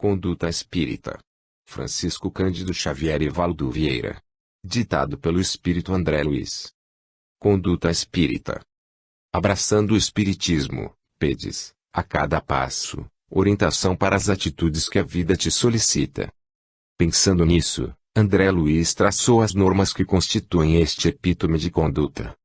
Conduta Espírita. Francisco Cândido Xavier e Valdo Vieira. Ditado pelo Espírito André Luiz. Conduta Espírita. Abraçando o Espiritismo, pedes, a cada passo, orientação para as atitudes que a vida te solicita. Pensando nisso, André Luiz traçou as normas que constituem este epítome de conduta.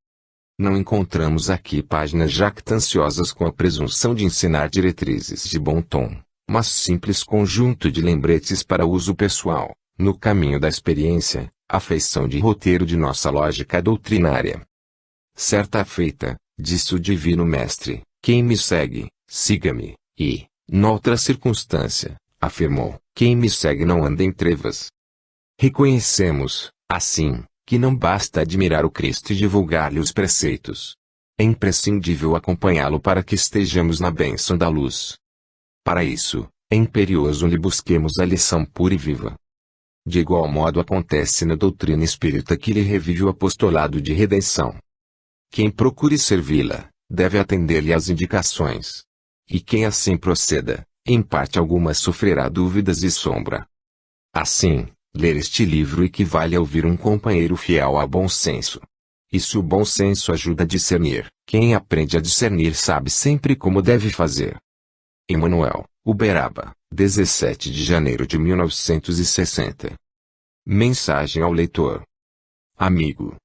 Não encontramos aqui páginas jactanciosas com a presunção de ensinar diretrizes de bom tom, mas simples conjunto de lembretes para uso pessoal, no caminho da experiência, a feição de roteiro de nossa lógica doutrinária. Certa feita, disse o Divino Mestre, quem me segue, siga-me, e, noutra circunstância, afirmou, quem me segue não anda em trevas. Reconhecemos, assim, que não basta admirar o Cristo e divulgar-lhe os preceitos. É imprescindível acompanhá-lo para que estejamos na bênção da luz. Para isso, é imperioso lhe busquemos a lição pura e viva. De igual modo acontece na doutrina espírita que lhe revive o apostolado de redenção. Quem procure servi-la, deve atender-lhe às indicações. E quem assim proceda, em parte alguma sofrerá dúvidas e sombra. Assim, ler este livro equivale a ouvir um companheiro fiel a bom senso. E se o bom senso ajuda a discernir, quem aprende a discernir sabe sempre como deve fazer. Emanuel, Uberaba, 17 de janeiro de 1960. Mensagem ao leitor. Amigo.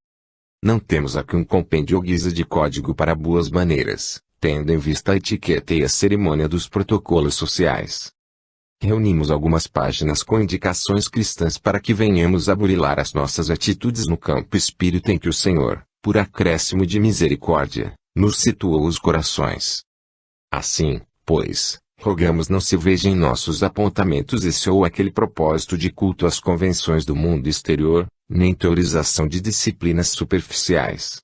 Não temos aqui um compêndio ou guisa de código para boas maneiras, tendo em vista a etiqueta e a cerimônia dos protocolos sociais. Reunimos algumas páginas com indicações cristãs para que venhamos a burilar as nossas atitudes no campo espírita em que o Senhor, por acréscimo de misericórdia, nos situou os corações. Assim, pois, rogamos não se veja em nossos apontamentos esse ou aquele propósito de culto às convenções do mundo exterior, nem teorização de disciplinas superficiais.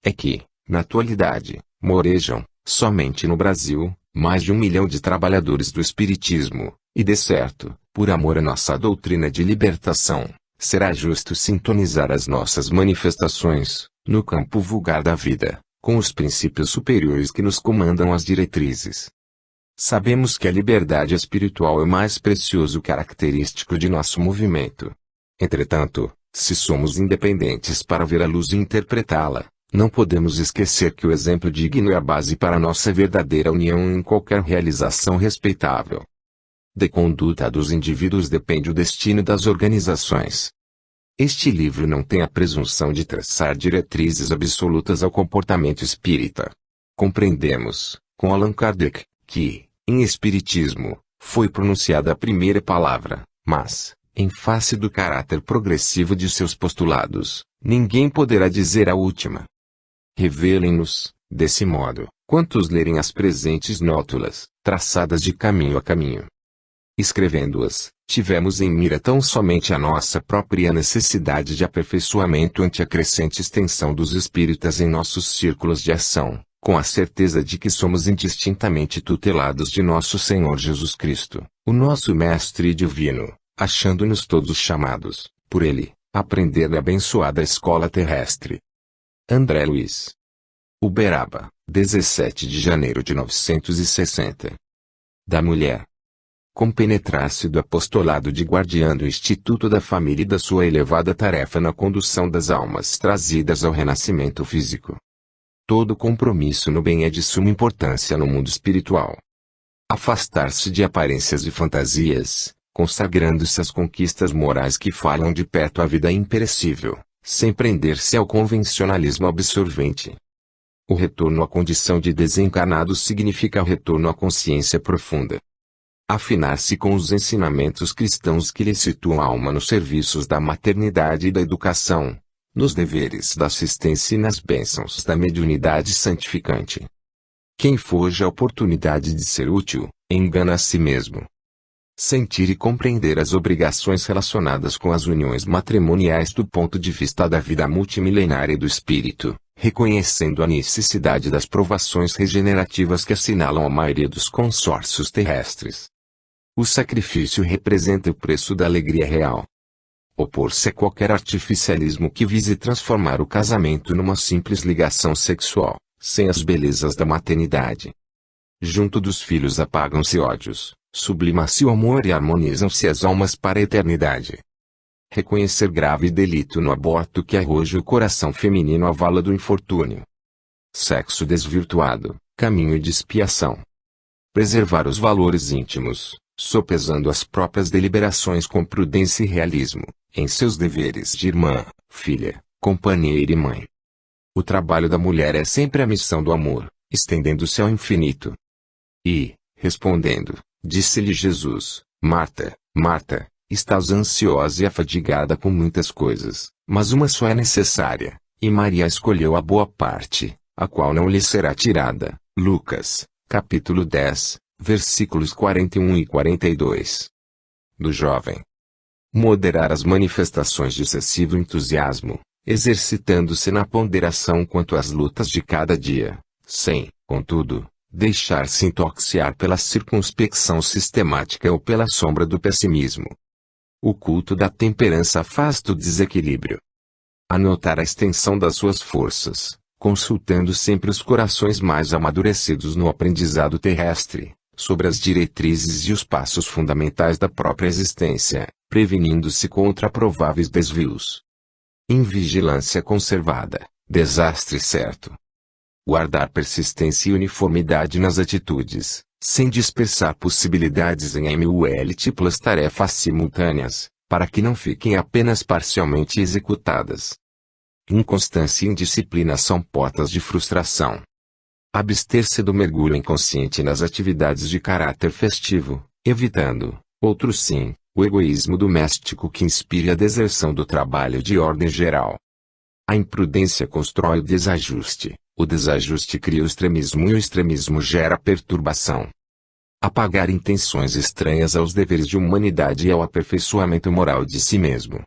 É que, na atualidade, morejam, somente no Brasil, mais de 1 milhão de trabalhadores do Espiritismo, e de certo, por amor à nossa doutrina de libertação, será justo sintonizar as nossas manifestações, no campo vulgar da vida, com os princípios superiores que nos comandam as diretrizes. Sabemos que a liberdade espiritual é o mais precioso característico de nosso movimento. Entretanto, se somos independentes para ver a luz e interpretá-la, não podemos esquecer que o exemplo digno é a base para nossa verdadeira união em qualquer realização respeitável. Da conduta dos indivíduos depende o destino das organizações. Este livro não tem a presunção de traçar diretrizes absolutas ao comportamento espírita. Compreendemos, com Allan Kardec, que, em Espiritismo, foi pronunciada a primeira palavra, mas, em face do caráter progressivo de seus postulados, ninguém poderá dizer a última. Revelem-nos, desse modo, quantos lerem as presentes nótulas, traçadas de caminho a caminho. Escrevendo-as, tivemos em mira tão somente a nossa própria necessidade de aperfeiçoamento ante a crescente extensão dos espíritas em nossos círculos de ação, com a certeza de que somos indistintamente tutelados de nosso Senhor Jesus Cristo, o nosso Mestre Divino, achando-nos todos chamados, por Ele, a aprender da abençoada escola terrestre. André Luiz. Uberaba, 17 de janeiro de 1960. Da mulher. Compenetrar-se do apostolado de guardiã do Instituto da Família e da sua elevada tarefa na condução das almas trazidas ao renascimento físico. Todo compromisso no bem é de suma importância no mundo espiritual. Afastar-se de aparências e fantasias, consagrando-se às conquistas morais que falam de perto a vida imperecível, sem prender-se ao convencionalismo absorvente. O retorno à condição de desencarnado significa o retorno à consciência profunda. Afinar-se com os ensinamentos cristãos que lhe situam a alma nos serviços da maternidade e da educação, nos deveres da assistência e nas bênçãos da mediunidade santificante. Quem foge à oportunidade de ser útil, engana a si mesmo. Sentir e compreender as obrigações relacionadas com as uniões matrimoniais do ponto de vista da vida multimilenária do espírito, reconhecendo a necessidade das provações regenerativas que assinalam a maioria dos consórcios terrestres. O sacrifício representa o preço da alegria real. Opor-se a qualquer artificialismo que vise transformar o casamento numa simples ligação sexual, sem as belezas da maternidade. Junto dos filhos apagam-se ódios, Sublima-se o amor e harmonizam-se as almas para a eternidade. Reconhecer grave delito no aborto que arroja o coração feminino à vala do infortúnio. Sexo desvirtuado, caminho de expiação. Preservar os valores íntimos, sopesando as próprias deliberações com prudência e realismo, em seus deveres de irmã, filha, companheira e mãe. O trabalho da mulher é sempre a missão do amor, estendendo-se ao infinito. E, respondendo, disse-lhe Jesus: Marta, Marta, estás ansiosa e afadigada com muitas coisas, mas uma só é necessária, e Maria escolheu a boa parte, a qual não lhe será tirada. Lucas, capítulo 10, versículos 41 e 42. Do jovem. Moderar as manifestações de excessivo entusiasmo, exercitando-se na ponderação quanto às lutas de cada dia, sem, contudo, deixar-se intoxicar pela circunspecção sistemática ou pela sombra do pessimismo. O culto da temperança afasta o desequilíbrio. Anotar a extensão das suas forças, consultando sempre os corações mais amadurecidos no aprendizado terrestre, sobre as diretrizes e os passos fundamentais da própria existência, prevenindo-se contra prováveis desvios. Invigilância conservada, desastre certo. Guardar persistência e uniformidade nas atitudes, sem dispersar possibilidades em múltiplas tarefas simultâneas, para que não fiquem apenas parcialmente executadas. Inconstância e indisciplina são portas de frustração. Abster-se do mergulho inconsciente nas atividades de caráter festivo, evitando, outro sim, o egoísmo doméstico que inspire a deserção do trabalho de ordem geral. A imprudência constrói o desajuste cria o extremismo e o extremismo gera perturbação. Apagar intenções estranhas aos deveres de humanidade e ao aperfeiçoamento moral de si mesmo.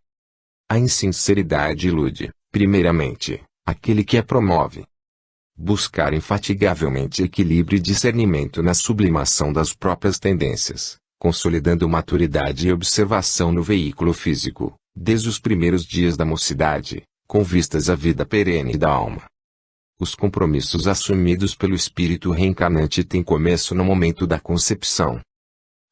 A insinceridade ilude, primeiramente, aquele que a promove. Buscar infatigavelmente equilíbrio e discernimento na sublimação das próprias tendências, consolidando maturidade e observação no veículo físico, desde os primeiros dias da mocidade, com vistas à vida perene da alma. Os compromissos assumidos pelo espírito reencarnante têm começo no momento da concepção.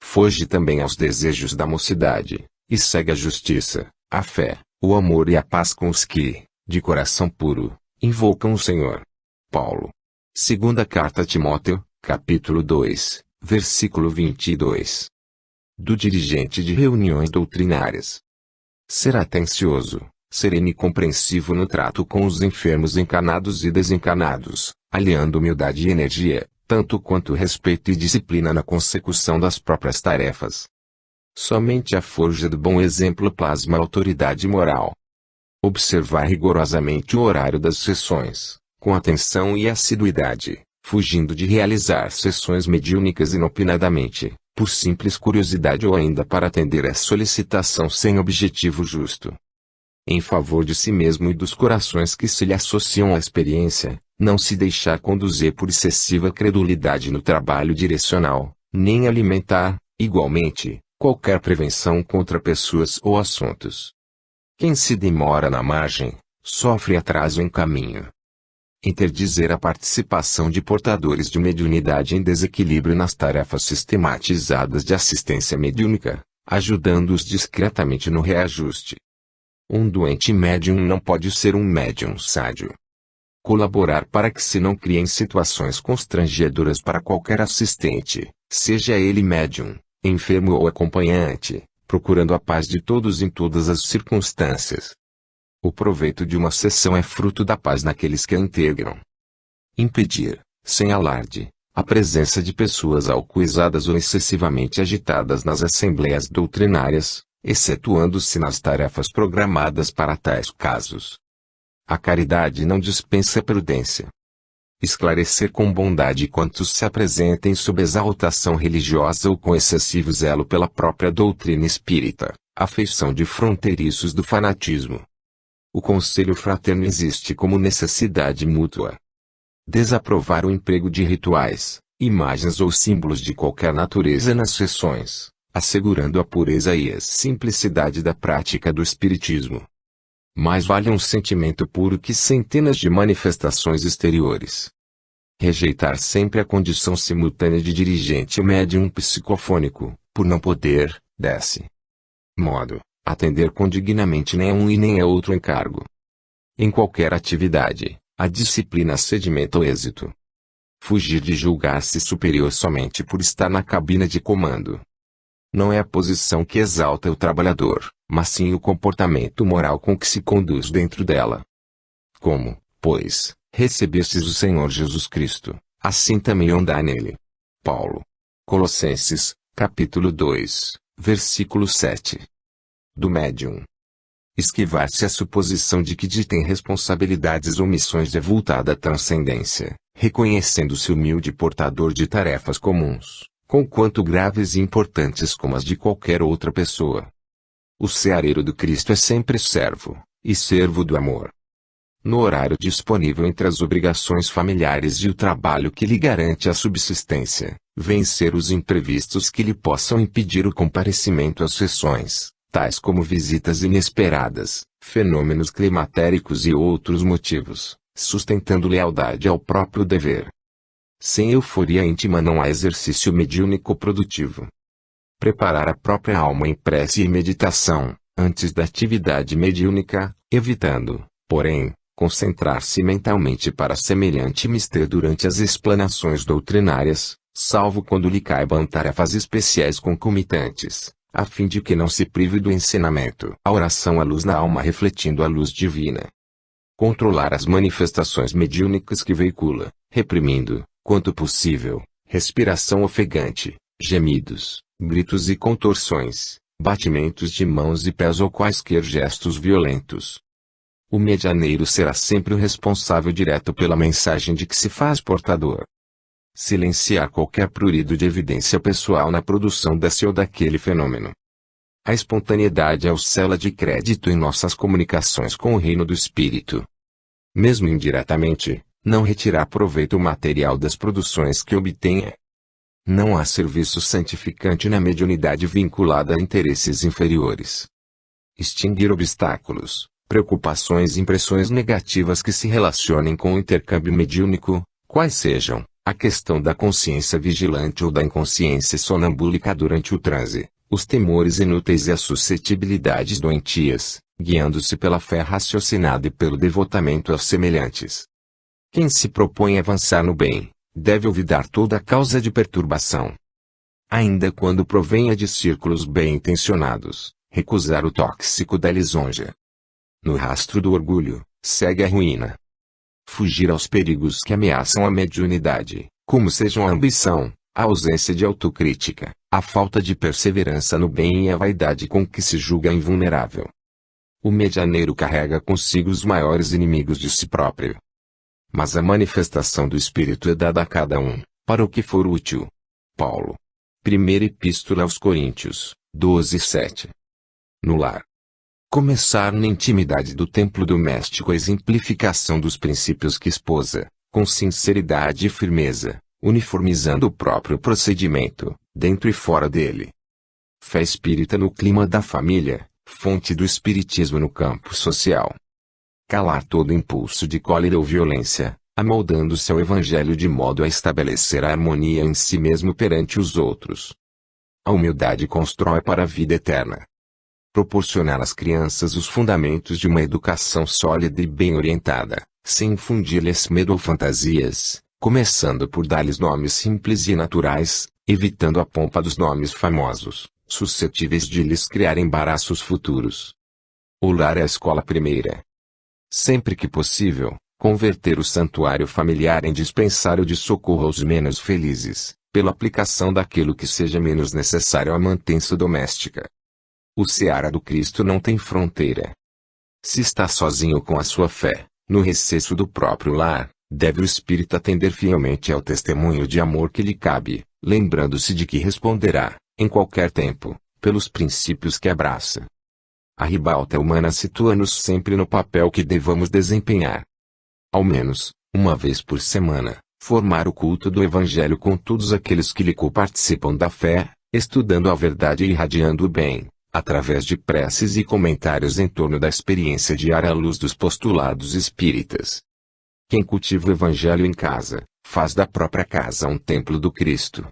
Foge também aos desejos da mocidade, e segue a justiça, a fé, o amor e a paz com os que, de coração puro, invocam o Senhor. Paulo. Segunda Carta a Timóteo, capítulo 2, versículo 22. Do dirigente de reuniões doutrinárias. Ser atencioso, sereno e compreensivo no trato com os enfermos encarnados e desencarnados, aliando humildade e energia, tanto quanto respeito e disciplina na consecução das próprias tarefas. Somente a forja do bom exemplo plasma a autoridade moral. Observar rigorosamente o horário das sessões, com atenção e assiduidade, fugindo de realizar sessões mediúnicas inopinadamente, por simples curiosidade ou ainda para atender a solicitação sem objetivo justo. Em favor de si mesmo e dos corações que se lhe associam à experiência, não se deixar conduzir por excessiva credulidade no trabalho direcional, nem alimentar, igualmente, qualquer prevenção contra pessoas ou assuntos. Quem se demora na margem, sofre atraso em caminho. Interdizer a participação de portadores de mediunidade em desequilíbrio nas tarefas sistematizadas de assistência mediúnica, ajudando-os discretamente no reajuste. Um doente médium não pode ser um médium sádio. Colaborar para que se não criem situações constrangedoras para qualquer assistente, seja ele médium, enfermo ou acompanhante, procurando a paz de todos em todas as circunstâncias. O proveito de uma sessão é fruto da paz naqueles que a integram. Impedir, sem alarde, a presença de pessoas alcoolizadas ou excessivamente agitadas nas assembleias doutrinárias, excetuando-se nas tarefas programadas para tais casos. A caridade não dispensa prudência. Esclarecer com bondade quantos se apresentem sob exaltação religiosa ou com excessivo zelo pela própria doutrina espírita, afeição de fronteiriços do fanatismo. O conselho fraterno existe como necessidade mútua. Desaprovar o emprego de rituais, imagens ou símbolos de qualquer natureza nas sessões, assegurando a pureza e a simplicidade da prática do espiritismo. Mais vale um sentimento puro que centenas de manifestações exteriores. Rejeitar sempre a condição simultânea de dirigente ou médium psicofônico, por não poder, desce. Modo, atender condignamente nem a um e nem a outro encargo. Em qualquer atividade, a disciplina sedimenta o êxito. Fugir de julgar-se superior somente por estar na cabina de comando. Não é a posição que exalta o trabalhador, mas sim o comportamento moral com que se conduz dentro dela. Como, pois, recebestes o Senhor Jesus Cristo, assim também andai nele. Paulo. Colossenses, capítulo 2, versículo 7. Do médium. Esquivar-se a suposição de que tem responsabilidades ou missões de avultada transcendência, reconhecendo-se humilde portador de tarefas comuns, conquanto graves e importantes como as de qualquer outra pessoa. O seareiro do Cristo é sempre servo, e servo do amor. No horário disponível entre as obrigações familiares e o trabalho que lhe garante a subsistência, vencer os imprevistos que lhe possam impedir o comparecimento às sessões, tais como visitas inesperadas, fenômenos climatéricos e outros motivos, sustentando lealdade ao próprio dever. Sem euforia íntima não há exercício mediúnico produtivo. Preparar a própria alma em prece e meditação, antes da atividade mediúnica, evitando, porém, concentrar-se mentalmente para semelhante mister durante as explanações doutrinárias, salvo quando lhe caibam tarefas especiais concomitantes, a fim de que não se prive do ensinamento. A oração à luz na alma refletindo a luz divina. Controlar as manifestações mediúnicas que veicula, reprimindo, quanto possível, respiração ofegante, gemidos, gritos e contorções, batimentos de mãos e pés ou quaisquer gestos violentos. O medianeiro será sempre o responsável direto pela mensagem de que se faz portador. Silenciar qualquer prurido de evidência pessoal na produção desse ou daquele fenômeno. A espontaneidade é o cela de crédito em nossas comunicações com o reino do espírito. Mesmo indiretamente, não retirar proveito material das produções que obtenha. Não há serviço santificante na mediunidade vinculada a interesses inferiores. Extinguir obstáculos, preocupações e impressões negativas que se relacionem com o intercâmbio mediúnico, quais sejam, a questão da consciência vigilante ou da inconsciência sonambúlica durante o transe, os temores inúteis e as suscetibilidades doentias, guiando-se pela fé raciocinada e pelo devotamento aos semelhantes. Quem se propõe a avançar no bem, deve olvidar toda a causa de perturbação. Ainda quando provenha de círculos bem-intencionados, recusar o tóxico da lisonja. No rastro do orgulho, segue a ruína. Fugir aos perigos que ameaçam a mediunidade, como sejam a ambição, a ausência de autocrítica, a falta de perseverança no bem e a vaidade com que se julga invulnerável. O medianeiro carrega consigo os maiores inimigos de si próprio. Mas a manifestação do Espírito é dada a cada um, para o que for útil. Paulo. Primeira Epístola aos Coríntios, 12:7. No lar. Começar na intimidade do templo doméstico a exemplificação dos princípios que esposa, com sinceridade e firmeza, uniformizando o próprio procedimento, dentro e fora dele. Fé espírita no clima da família, fonte do espiritismo no campo social. Calar todo impulso de cólera ou violência, amoldando-se ao evangelho de modo a estabelecer a harmonia em si mesmo perante os outros. A humildade constrói para a vida eterna. Proporcionar às crianças os fundamentos de uma educação sólida e bem orientada, sem infundir-lhes medo ou fantasias, começando por dar-lhes nomes simples e naturais, evitando a pompa dos nomes famosos, suscetíveis de lhes criar embaraços futuros. O lar é a escola primeira. Sempre que possível, converter o santuário familiar em dispensário de socorro aos menos felizes, pela aplicação daquilo que seja menos necessário à mantença doméstica. O seara do Cristo não tem fronteira. Se está sozinho com a sua fé, no recesso do próprio lar, deve o espírito atender fielmente ao testemunho de amor que lhe cabe, lembrando-se de que responderá, em qualquer tempo, pelos princípios que abraça. A ribalta humana situa-nos sempre no papel que devamos desempenhar. Ao menos, uma vez por semana, formar o culto do Evangelho com todos aqueles que lhe coparticipam da fé, estudando a verdade e irradiando o bem, através de preces e comentários em torno da experiência diária à luz dos postulados espíritas. Quem cultiva o Evangelho em casa, Faz da própria casa um templo do Cristo.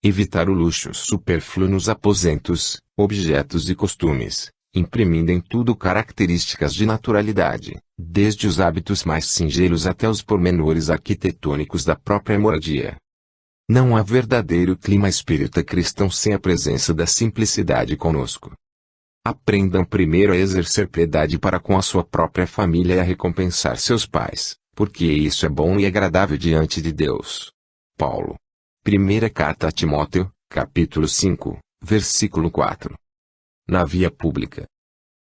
Evitar o luxo supérfluo nos aposentos, objetos e costumes, imprimindo em tudo características de naturalidade, desde os hábitos mais singelos até os pormenores arquitetônicos da própria moradia. Não há verdadeiro clima espírita cristão sem a presença da simplicidade conosco. Aprendam primeiro a exercer piedade para com a sua própria família e a recompensar seus pais, porque isso é bom e agradável diante de Deus. Paulo. Primeira carta a Timóteo, capítulo 5, versículo 4. Na via pública.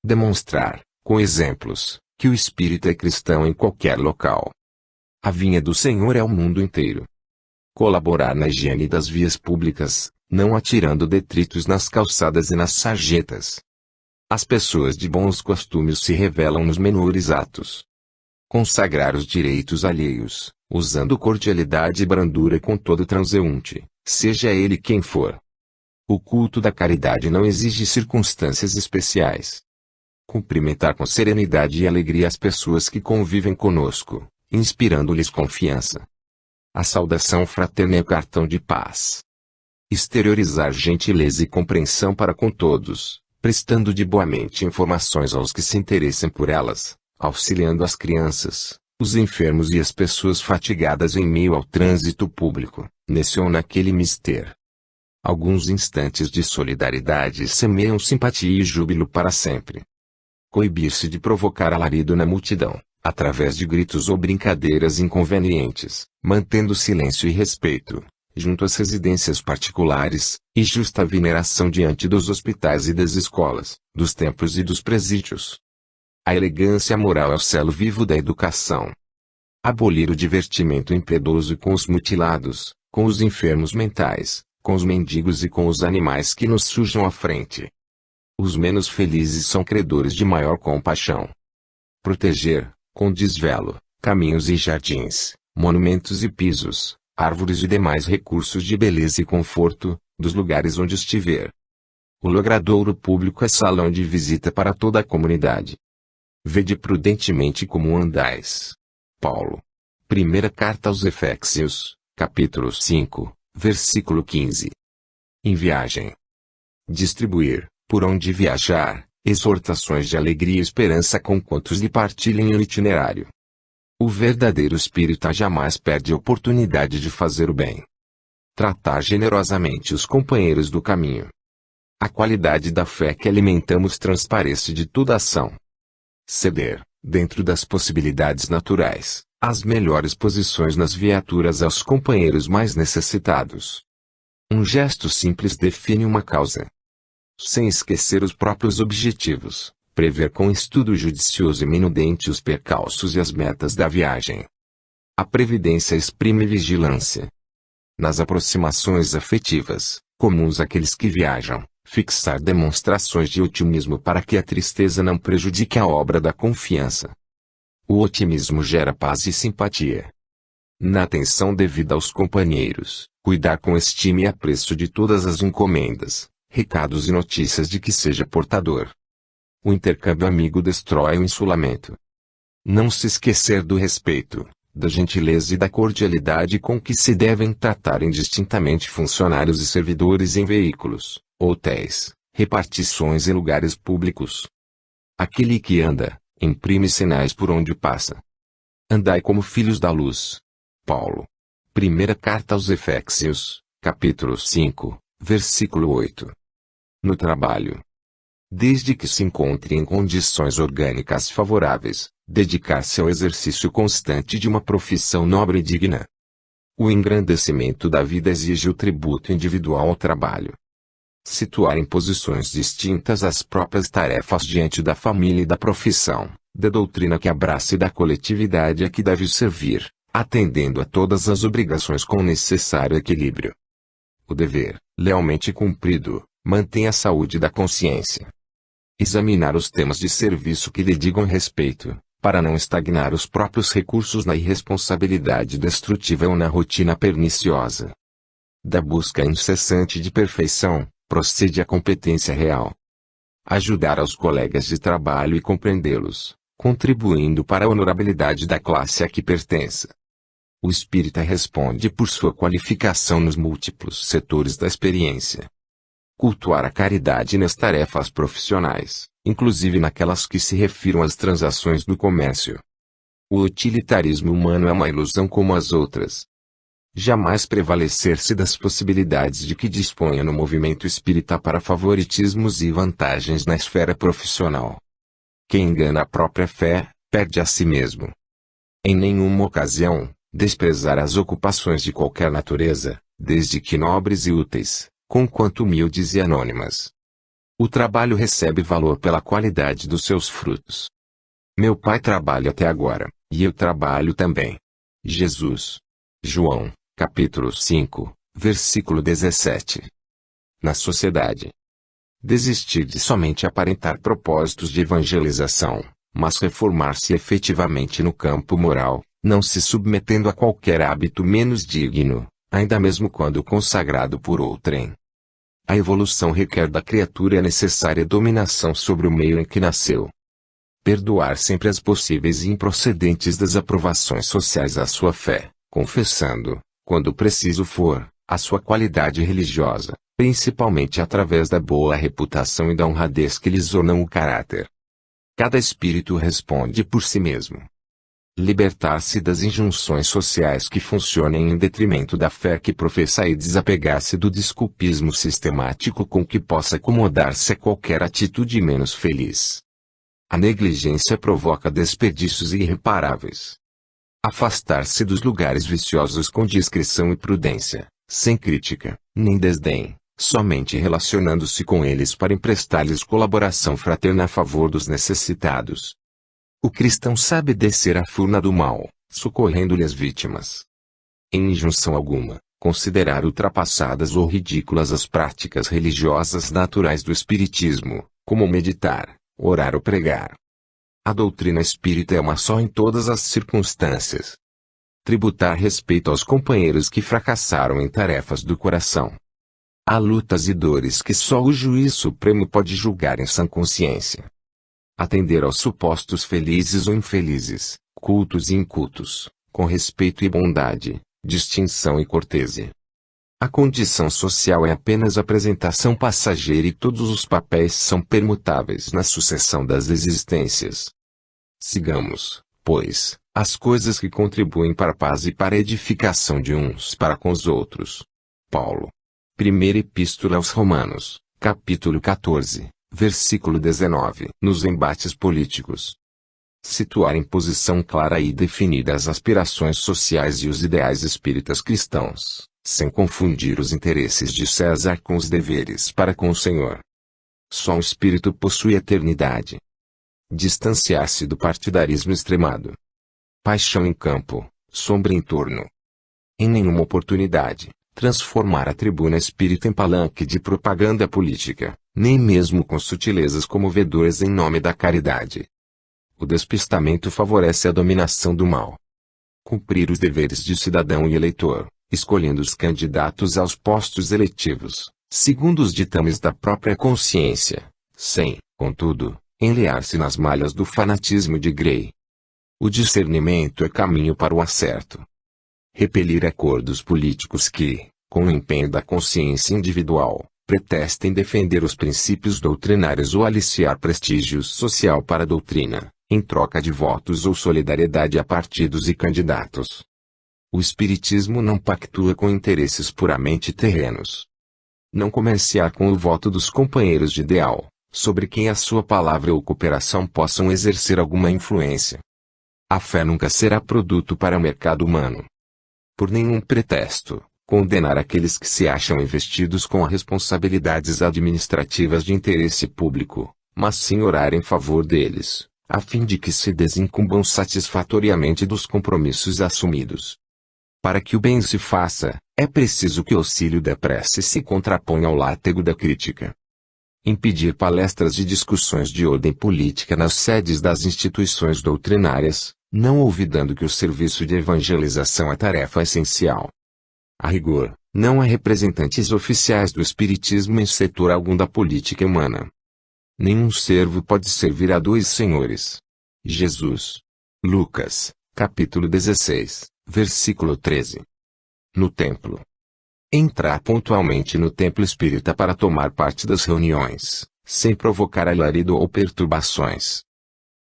Demonstrar, com exemplos, que o espírito é cristão em qualquer local. A vinha do Senhor é o mundo inteiro. Colaborar na higiene das vias públicas, não atirando detritos nas calçadas e nas sarjetas. As pessoas de bons costumes se revelam nos menores atos. Consagrar os direitos alheios, usando cordialidade e brandura com todo transeunte, seja ele quem for. O culto da caridade não exige circunstâncias especiais. Cumprimentar com serenidade e alegria as pessoas que convivem conosco, inspirando-lhes confiança. A saudação fraterna é o cartão de paz. Exteriorizar gentileza e compreensão para com todos, prestando de boa mente informações aos que se interessem por elas, auxiliando as crianças, os enfermos e as pessoas fatigadas em meio ao trânsito público, nesse ou naquele mister. Alguns instantes de solidariedade semeiam simpatia e júbilo para sempre. Coibir-se de provocar alarido na multidão, através de gritos ou brincadeiras inconvenientes, mantendo silêncio e respeito, junto às residências particulares, e justa veneração diante dos hospitais e das escolas, dos templos e dos presídios. A elegância moral é o selo vivo da educação. Abolir o divertimento impiedoso com os mutilados, com os enfermos mentais, com os mendigos e com os animais que nos surjam à frente. Os menos felizes são credores de maior compaixão. Proteger, com desvelo, caminhos e jardins, monumentos e pisos, árvores e demais recursos de beleza e conforto, dos lugares onde estiver. O logradouro público é salão de visita para toda a comunidade. Vede prudentemente como andais. Paulo. Primeira carta aos Efésios, capítulo 5, versículo 15. Em viagem. Distribuir, por onde viajar, exortações de alegria e esperança com quantos lhe partilhem o itinerário. O verdadeiro espírita jamais perde a oportunidade de fazer o bem. Tratar generosamente os companheiros do caminho. A qualidade da fé que alimentamos transparece de toda ação. Ceder, dentro das possibilidades naturais, as melhores posições nas viaturas aos companheiros mais necessitados. Um gesto simples define uma causa. Sem esquecer os próprios objetivos, prever com estudo judicioso e minudente os percalços e as metas da viagem. A previdência exprime vigilância. Nas aproximações afetivas, comuns àqueles que viajam, fixar demonstrações de otimismo para que a tristeza não prejudique a obra da confiança. O otimismo gera paz e simpatia. Na atenção devida aos companheiros, cuidar com estima e apreço de todas as encomendas, recados e notícias de que seja portador. O intercâmbio amigo destrói o insulamento. Não se esquecer do respeito, da gentileza e da cordialidade com que se devem tratar indistintamente funcionários e servidores em veículos, hotéis, repartições e lugares públicos. Aquele que anda, imprime sinais por onde passa. Andai como filhos da luz. Paulo. Primeira carta aos Efésios, capítulo 5, versículo 8. No trabalho. Desde que se encontre em condições orgânicas favoráveis, dedicar-se ao exercício constante de uma profissão nobre e digna. O engrandecimento da vida exige o tributo individual ao trabalho. Situar em posições distintas as próprias tarefas diante da família e da profissão, da doutrina que abraça e da coletividade a que deve servir, atendendo a todas as obrigações com necessário equilíbrio. O dever, lealmente cumprido, mantém a saúde da consciência. Examinar os temas de serviço que lhe digam respeito, para não estagnar os próprios recursos na irresponsabilidade destrutiva ou na rotina perniciosa. Da busca incessante de perfeição, procede a competência real. Ajudar aos colegas de trabalho e compreendê-los, contribuindo para a honorabilidade da classe a que pertença. O espírita responde por sua qualificação nos múltiplos setores da experiência. Cultuar a caridade nas tarefas profissionais, inclusive naquelas que se refiram às transações do comércio. O utilitarismo humano é uma ilusão como as outras. Jamais prevalecer-se das possibilidades de que disponha no movimento espírita para favoritismos e vantagens na esfera profissional. Quem engana a própria fé, perde a si mesmo. Em nenhuma ocasião, desprezar as ocupações de qualquer natureza, desde que nobres e úteis, conquanto humildes e anônimas. O trabalho recebe valor pela qualidade dos seus frutos. Meu pai trabalha até agora, e eu trabalho também. Jesus. João, capítulo 5, versículo 17. Na sociedade. Desistir de somente aparentar propósitos de evangelização, mas reformar-se efetivamente no campo moral, não se submetendo a qualquer hábito menos digno, ainda mesmo quando consagrado por outrem. A evolução requer da criatura a necessária dominação sobre o meio em que nasceu. Perdoar sempre as possíveis e improcedentes desaprovações sociais à sua fé, confessando, quando preciso for, a sua qualidade religiosa, principalmente através da boa reputação e da honradez que lhes ornam o caráter. Cada espírito responde por si mesmo. Libertar-se das injunções sociais que funcionem em detrimento da fé que professa e desapegar-se do desculpismo sistemático com que possa acomodar-se a qualquer atitude menos feliz. A negligência provoca desperdícios irreparáveis. Afastar-se dos lugares viciosos com discrição e prudência, sem crítica, nem desdém, somente relacionando-se com eles para emprestar-lhes colaboração fraterna a favor dos necessitados. O cristão sabe descer a furna do mal, socorrendo-lhe as vítimas. Em injunção alguma, considerar ultrapassadas ou ridículas as práticas religiosas naturais do espiritismo, como meditar, orar ou pregar. A doutrina espírita é uma só em todas as circunstâncias. Tributar respeito aos companheiros que fracassaram em tarefas do coração. Há lutas e dores que só o juiz supremo pode julgar em sã consciência. Atender aos supostos felizes ou infelizes, cultos e incultos, com respeito e bondade, distinção e cortesia. A condição social é apenas apresentação passageira e todos os papéis são permutáveis na sucessão das existências. Sigamos, pois, as coisas que contribuem para a paz e para a edificação de uns para com os outros. Paulo. Primeira Epístola aos Romanos, capítulo 14, versículo 19. Nos embates políticos. Situar em posição clara e definida as aspirações sociais e os ideais espíritas cristãos, sem confundir os interesses de César com os deveres para com o Senhor. Só o espírito possui eternidade. Distanciar-se do partidarismo extremado. Paixão em campo, sombra em torno. Em nenhuma oportunidade, transformar a tribuna espírita em palanque de propaganda política, nem mesmo com sutilezas comovedoras em nome da caridade. O despistamento favorece a dominação do mal. Cumprir os deveres de cidadão e eleitor, escolhendo os candidatos aos postos eletivos, segundo os ditames da própria consciência, sem, contudo, enlear-se nas malhas do fanatismo de Grey. O discernimento é caminho para o acerto. Repelir acordos políticos que, com o empenho da consciência individual, pretestem defender os princípios doutrinários ou aliciar prestígio social para a doutrina, em troca de votos ou solidariedade a partidos e candidatos. O espiritismo não pactua com interesses puramente terrenos. Não comerciar com o voto dos companheiros de ideal, sobre quem a sua palavra ou cooperação possam exercer alguma influência. A fé nunca será produto para o mercado humano. Por nenhum pretexto, condenar aqueles que se acham investidos com as responsabilidades administrativas de interesse público, mas sim orar em favor deles, a fim de que se desincumbam satisfatoriamente dos compromissos assumidos. Para que o bem se faça, é preciso que o auxílio da prece se contraponha ao látego da crítica. Impedir palestras e discussões de ordem política nas sedes das instituições doutrinárias, não olvidando que o serviço de evangelização é tarefa essencial. A rigor, não há representantes oficiais do espiritismo em setor algum da política humana. Nenhum servo pode servir a dois senhores. Jesus. Lucas, capítulo 16, Versículo 13. No templo. Entrar pontualmente no templo espírita para tomar parte das reuniões, sem provocar alarido ou perturbações.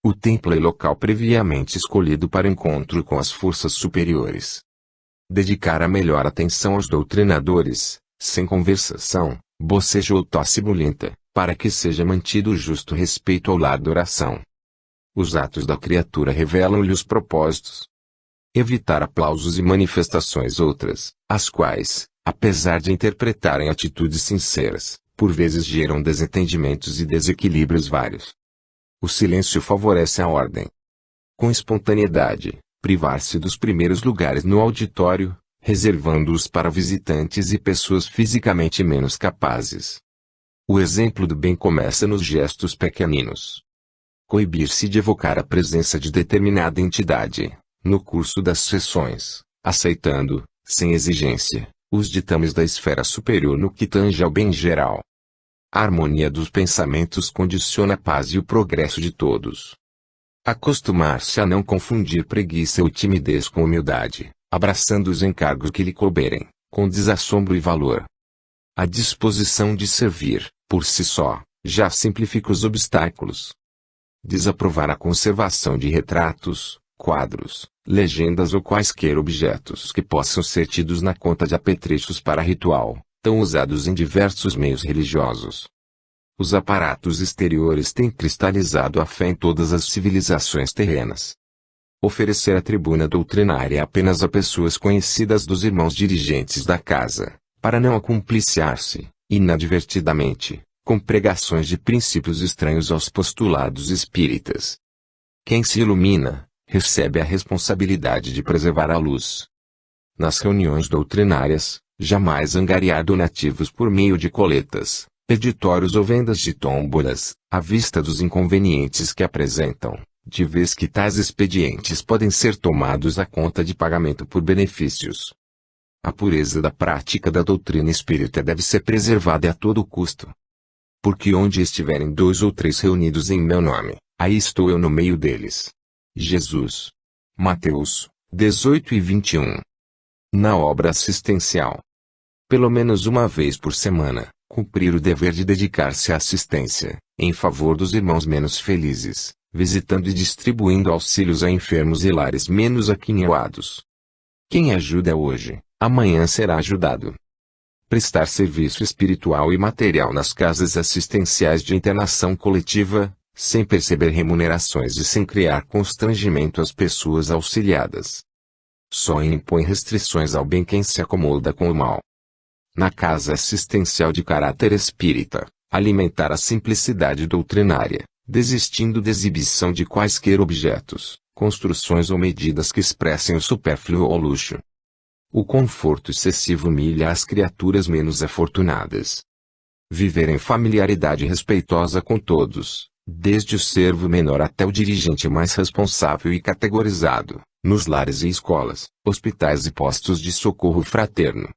O templo é local previamente escolhido para encontro com as forças superiores. Dedicar a melhor atenção aos doutrinadores, sem conversação, bocejo ou tosse bulenta, para que seja mantido o justo respeito ao lar da oração. Os atos da criatura revelam-lhe os propósitos. Evitar aplausos e manifestações outras, as quais, apesar de interpretarem atitudes sinceras, por vezes geram desentendimentos e desequilíbrios vários. O silêncio favorece a ordem. Com espontaneidade, privar-se dos primeiros lugares no auditório, reservando-os para visitantes e pessoas fisicamente menos capazes. O exemplo do bem começa nos gestos pequeninos. Coibir-se de evocar a presença de determinada entidade, no curso das sessões, aceitando, sem exigência, os ditames da esfera superior no que tange ao bem geral. A harmonia dos pensamentos condiciona a paz e o progresso de todos. Acostumar-se a não confundir preguiça ou timidez com humildade, abraçando os encargos que lhe couberem, com desassombro e valor. A disposição de servir, por si só, já simplifica os obstáculos. Desaprovar a conservação de retratos, quadros, legendas ou quaisquer objetos que possam ser tidos na conta de apetrechos para ritual, tão usados em diversos meios religiosos. Os aparatos exteriores têm cristalizado a fé em todas as civilizações terrenas. Oferecer a tribuna doutrinária apenas a pessoas conhecidas dos irmãos dirigentes da casa, para não acumpliciar-se, inadvertidamente, com pregações de princípios estranhos aos postulados espíritas. Quem se ilumina, recebe a responsabilidade de preservar a luz. Nas reuniões doutrinárias, jamais angariar donativos por meio de coletas, peditórios ou vendas de tômbolas, à vista dos inconvenientes que apresentam, de vez que tais expedientes podem ser tomados à conta de pagamento por benefícios. A pureza da prática da doutrina espírita deve ser preservada a todo custo. Porque onde estiverem 2 ou 3 reunidos em meu nome, aí estou eu no meio deles. Jesus. Mateus 18 e 21. Na obra assistencial. Pelo menos uma vez por semana, cumprir o dever de dedicar-se à assistência, em favor dos irmãos menos felizes, visitando e distribuindo auxílios a enfermos e lares menos aquinhoados. Quem ajuda hoje, amanhã será ajudado. Prestar serviço espiritual e material nas casas assistenciais de internação coletiva, sem perceber remunerações e sem criar constrangimento às pessoas auxiliadas. Só impõe restrições ao bem quem se acomoda com o mal. Na casa assistencial de caráter espírita, alimentar a simplicidade doutrinária, desistindo da exibição de quaisquer objetos, construções ou medidas que expressem o supérfluo ou luxo. O conforto excessivo humilha as criaturas menos afortunadas. Viver em familiaridade respeitosa com todos, desde o servo menor até o dirigente mais responsável e categorizado, nos lares e escolas, hospitais e postos de socorro fraterno.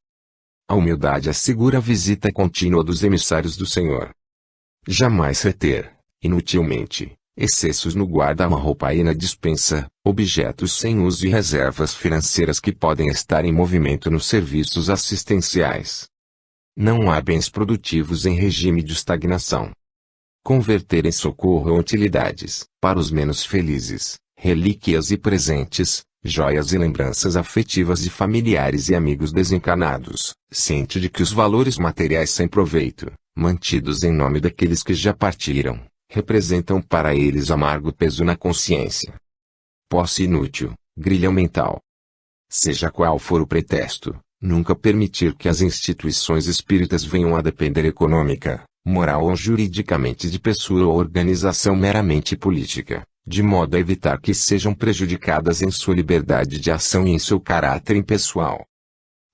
A humildade assegura a visita contínua dos emissários do Senhor. Jamais reter, inutilmente, excessos no guarda-roupa e na despensa, objetos sem uso e reservas financeiras que podem estar em movimento nos serviços assistenciais. Não há bens produtivos em regime de estagnação. Converter em socorro ou utilidades, para os menos felizes, relíquias e presentes, joias e lembranças afetivas de familiares e amigos desencarnados, ciente de que os valores materiais sem proveito, mantidos em nome daqueles que já partiram, representam para eles amargo peso na consciência. Posse inútil, grilhão mental. Seja qual for o pretexto, nunca permitir que as instituições espíritas venham a depender econômica, moral ou juridicamente de pessoa ou organização meramente política, de modo a evitar que sejam prejudicadas em sua liberdade de ação e em seu caráter impessoal.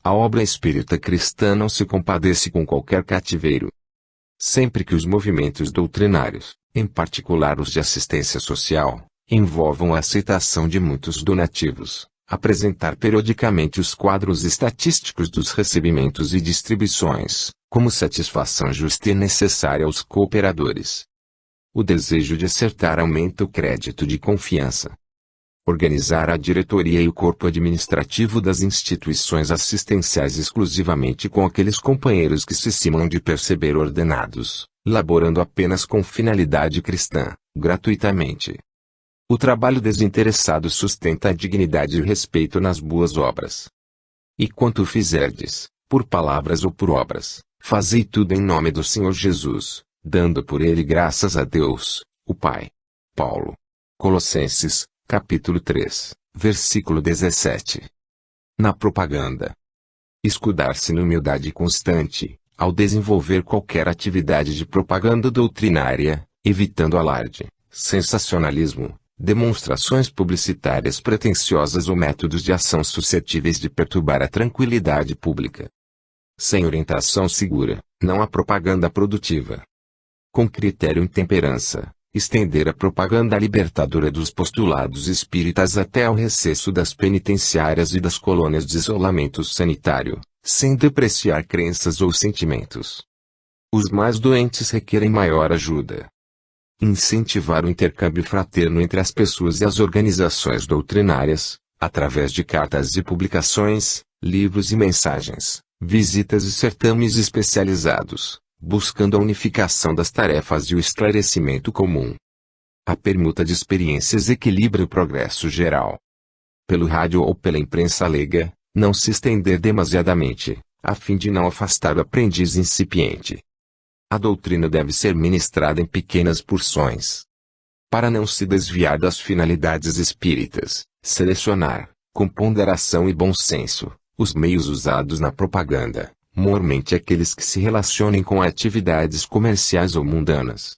A obra espírita cristã não se compadece com qualquer cativeiro. Sempre que os movimentos doutrinários, em particular os de assistência social, envolvam a aceitação de muitos donativos, apresentar periodicamente os quadros estatísticos dos recebimentos e distribuições, como satisfação justa e necessária aos cooperadores. O desejo de acertar aumenta o crédito de confiança. Organizar a diretoria e o corpo administrativo das instituições assistenciais exclusivamente com aqueles companheiros que se simam de perceber ordenados, laborando apenas com finalidade cristã, gratuitamente. O trabalho desinteressado sustenta a dignidade e o respeito nas boas obras. E quanto fizerdes, por palavras ou por obras, fazei tudo em nome do Senhor Jesus, dando por ele graças a Deus, o Pai. Paulo. Colossenses, capítulo 3, versículo 17. Na propaganda. Escudar-se na humildade constante, ao desenvolver qualquer atividade de propaganda doutrinária, evitando alarde, sensacionalismo, demonstrações publicitárias pretensiosas ou métodos de ação suscetíveis de perturbar a tranquilidade pública. Sem orientação segura, não há propaganda produtiva. Com critério e temperança, estender a propaganda libertadora dos postulados espíritas até ao recesso das penitenciárias e das colônias de isolamento sanitário, sem depreciar crenças ou sentimentos. Os mais doentes requerem maior ajuda. Incentivar o intercâmbio fraterno entre as pessoas e as organizações doutrinárias, através de cartas e publicações, livros e mensagens, visitas e certames especializados, buscando a unificação das tarefas e o esclarecimento comum. A permuta de experiências equilibra o progresso geral. Pelo rádio ou pela imprensa leiga, não se estender demasiadamente, a fim de não afastar o aprendiz incipiente. A doutrina deve ser ministrada em pequenas porções. Para não se desviar das finalidades espíritas, selecionar, com ponderação e bom senso, os meios usados na propaganda, mormente aqueles que se relacionem com atividades comerciais ou mundanas.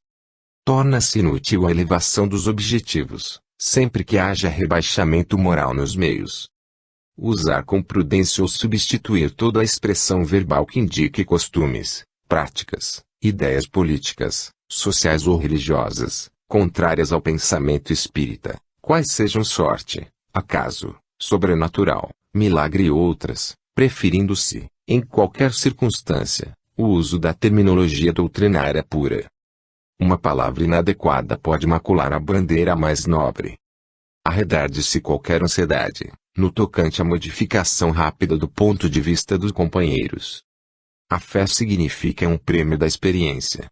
Torna-se inútil a elevação dos objetivos, sempre que haja rebaixamento moral nos meios. Usar com prudência ou substituir toda a expressão verbal que indique costumes, práticas, ideias políticas, sociais ou religiosas, contrárias ao pensamento espírita, quais sejam sorte, acaso, sobrenatural, milagre e outras, preferindo-se, em qualquer circunstância, o uso da terminologia doutrinária pura. Uma palavra inadequada pode macular a bandeira mais nobre. Arredar-de-se qualquer ansiedade, no tocante à modificação rápida do ponto de vista dos companheiros. A fé significa um prêmio da experiência.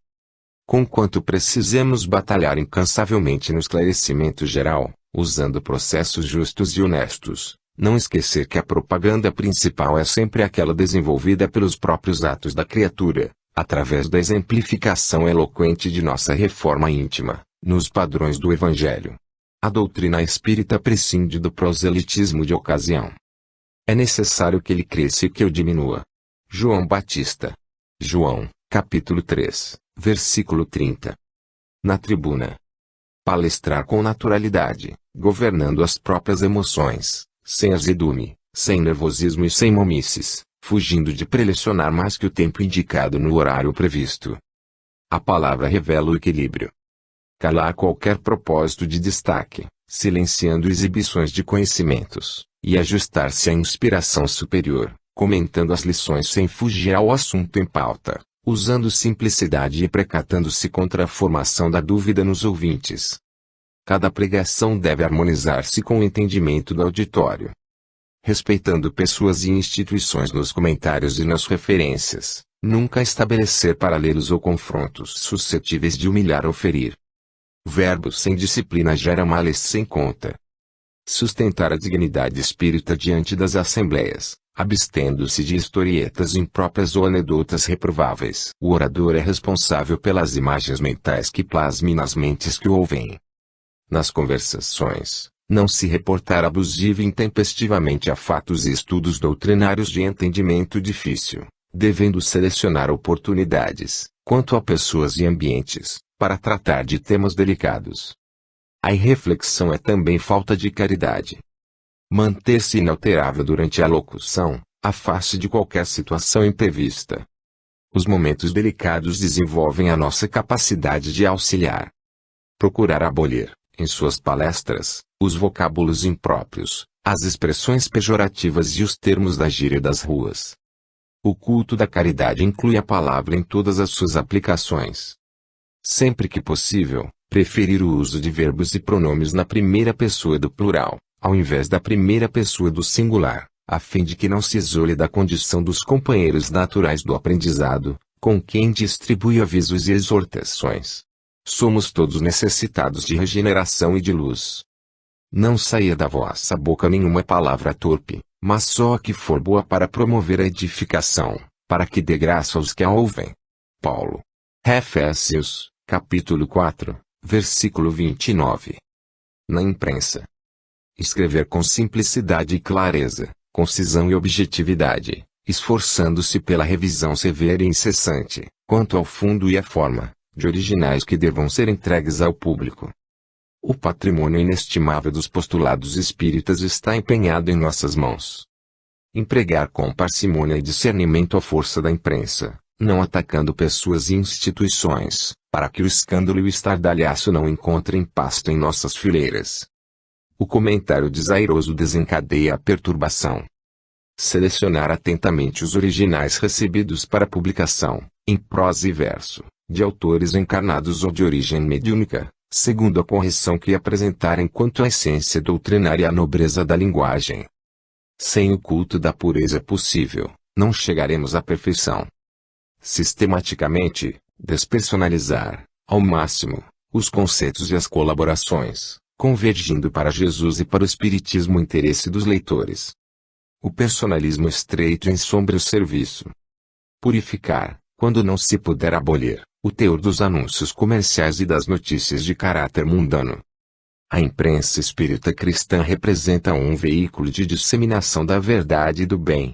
Conquanto precisemos batalhar incansavelmente no esclarecimento geral, usando processos justos e honestos, não esquecer que a propaganda principal é sempre aquela desenvolvida pelos próprios atos da criatura, através da exemplificação eloquente de nossa reforma íntima, nos padrões do Evangelho. A doutrina espírita prescinde do proselitismo de ocasião. É necessário que ele cresça e que eu diminua. João Batista. João, capítulo 3, versículo 30. Na tribuna. Palestrar com naturalidade, governando as próprias emoções, sem azedume, sem nervosismo e sem momices, fugindo de prelecionar mais que o tempo indicado no horário previsto. A palavra revela o equilíbrio. Calar qualquer propósito de destaque, silenciando exibições de conhecimentos, e ajustar-se à inspiração superior, comentando as lições sem fugir ao assunto em pauta, usando simplicidade e precatando-se contra a formação da dúvida nos ouvintes. Cada pregação deve harmonizar-se com o entendimento do auditório. Respeitando pessoas e instituições nos comentários e nas referências, nunca estabelecer paralelos ou confrontos suscetíveis de humilhar ou ferir. Verbo sem disciplina gera males sem conta. Sustentar a dignidade espírita diante das assembleias, abstendo-se de historietas impróprias ou anedotas reprováveis. O orador é responsável pelas imagens mentais que plasmem nas mentes que o ouvem. Nas conversações, não se reportar abusiva e intempestivamente a fatos e estudos doutrinários de entendimento difícil, devendo selecionar oportunidades, quanto a pessoas e ambientes, para tratar de temas delicados. A irreflexão é também falta de caridade. Manter-se inalterável durante a locução, à face de qualquer situação imprevista. Os momentos delicados desenvolvem a nossa capacidade de auxiliar. Procurar abolir, em suas palestras, os vocábulos impróprios, as expressões pejorativas e os termos da gíria das ruas. O culto da caridade inclui a palavra em todas as suas aplicações. Sempre que possível, preferir o uso de verbos e pronomes na primeira pessoa do plural, ao invés da primeira pessoa do singular, a fim de que não se isole da condição dos companheiros naturais do aprendizado, com quem distribui avisos e exortações. Somos todos necessitados de regeneração e de luz. Não saia da vossa boca nenhuma palavra torpe, mas só a que for boa para promover a edificação, para que dê graça aos que a ouvem. Paulo. Efésios, capítulo 4, versículo 29. Na imprensa. Escrever com simplicidade e clareza, concisão e objetividade, esforçando-se pela revisão severa e incessante, quanto ao fundo e à forma, de originais que devam ser entregues ao público. O patrimônio inestimável dos postulados espíritas está empenhado em nossas mãos. Empregar com parcimônia e discernimento a força da imprensa, não atacando pessoas e instituições, para que o escândalo e o estardalhaço não encontrem pasto em nossas fileiras. O comentário desairoso desencadeia a perturbação. Selecionar atentamente os originais recebidos para publicação, em prosa e verso, de autores encarnados ou de origem mediúnica, segundo a correção que apresentarem quanto à essência doutrinária e à nobreza da linguagem. Sem o culto da pureza possível, não chegaremos à perfeição. Sistematicamente, despersonalizar, ao máximo, os conceitos e as colaborações, convergindo para Jesus e para o Espiritismo o interesse dos leitores. O personalismo estreito ensombra o serviço. Purificar, quando não se puder abolir, o teor dos anúncios comerciais e das notícias de caráter mundano. A imprensa espírita cristã representa um veículo de disseminação da verdade e do bem.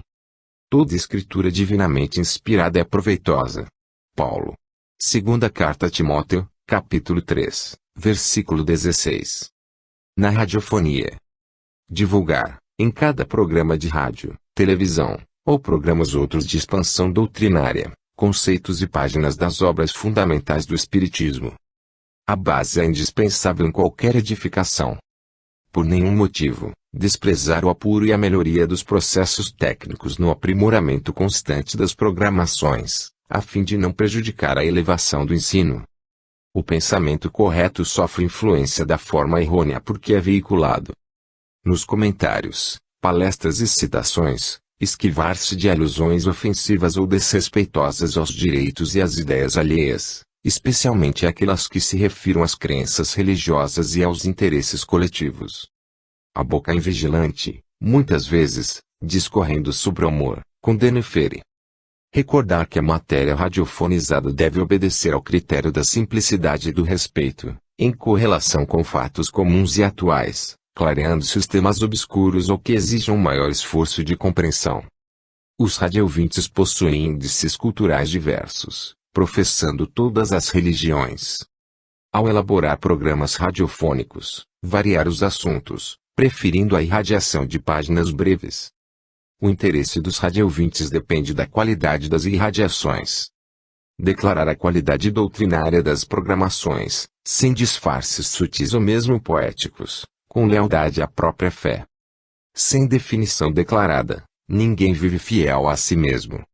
Toda escritura divinamente inspirada é proveitosa. Paulo. Segunda carta a Timóteo, capítulo 3, versículo 16. Na radiofonia. Divulgar, em cada programa de rádio, televisão, ou programas outros de expansão doutrinária, conceitos e páginas das obras fundamentais do Espiritismo. A base é indispensável em qualquer edificação. Por nenhum motivo, desprezar o apuro e a melhoria dos processos técnicos no aprimoramento constante das programações, a fim de não prejudicar a elevação do ensino. O pensamento correto sofre influência da forma errônea porque é veiculado. Nos comentários, palestras e citações, esquivar-se de alusões ofensivas ou desrespeitosas aos direitos e às ideias alheias, especialmente aquelas que se refiram às crenças religiosas e aos interesses coletivos. A boca invigilante, muitas vezes, discorrendo sobre o amor, condena e fere. Recordar que a matéria radiofonizada deve obedecer ao critério da simplicidade e do respeito, em correlação com fatos comuns e atuais, clareando sistemas obscuros ou que exijam maior esforço de compreensão. Os radioouvintes possuem índices culturais diversos, professando todas as religiões. Ao elaborar programas radiofônicos, variar os assuntos, preferindo a irradiação de páginas breves. O interesse dos radioouvintes depende da qualidade das irradiações. Declarar a qualidade doutrinária das programações, sem disfarces sutis ou mesmo poéticos, com lealdade à própria fé. Sem definição declarada, ninguém vive fiel a si mesmo.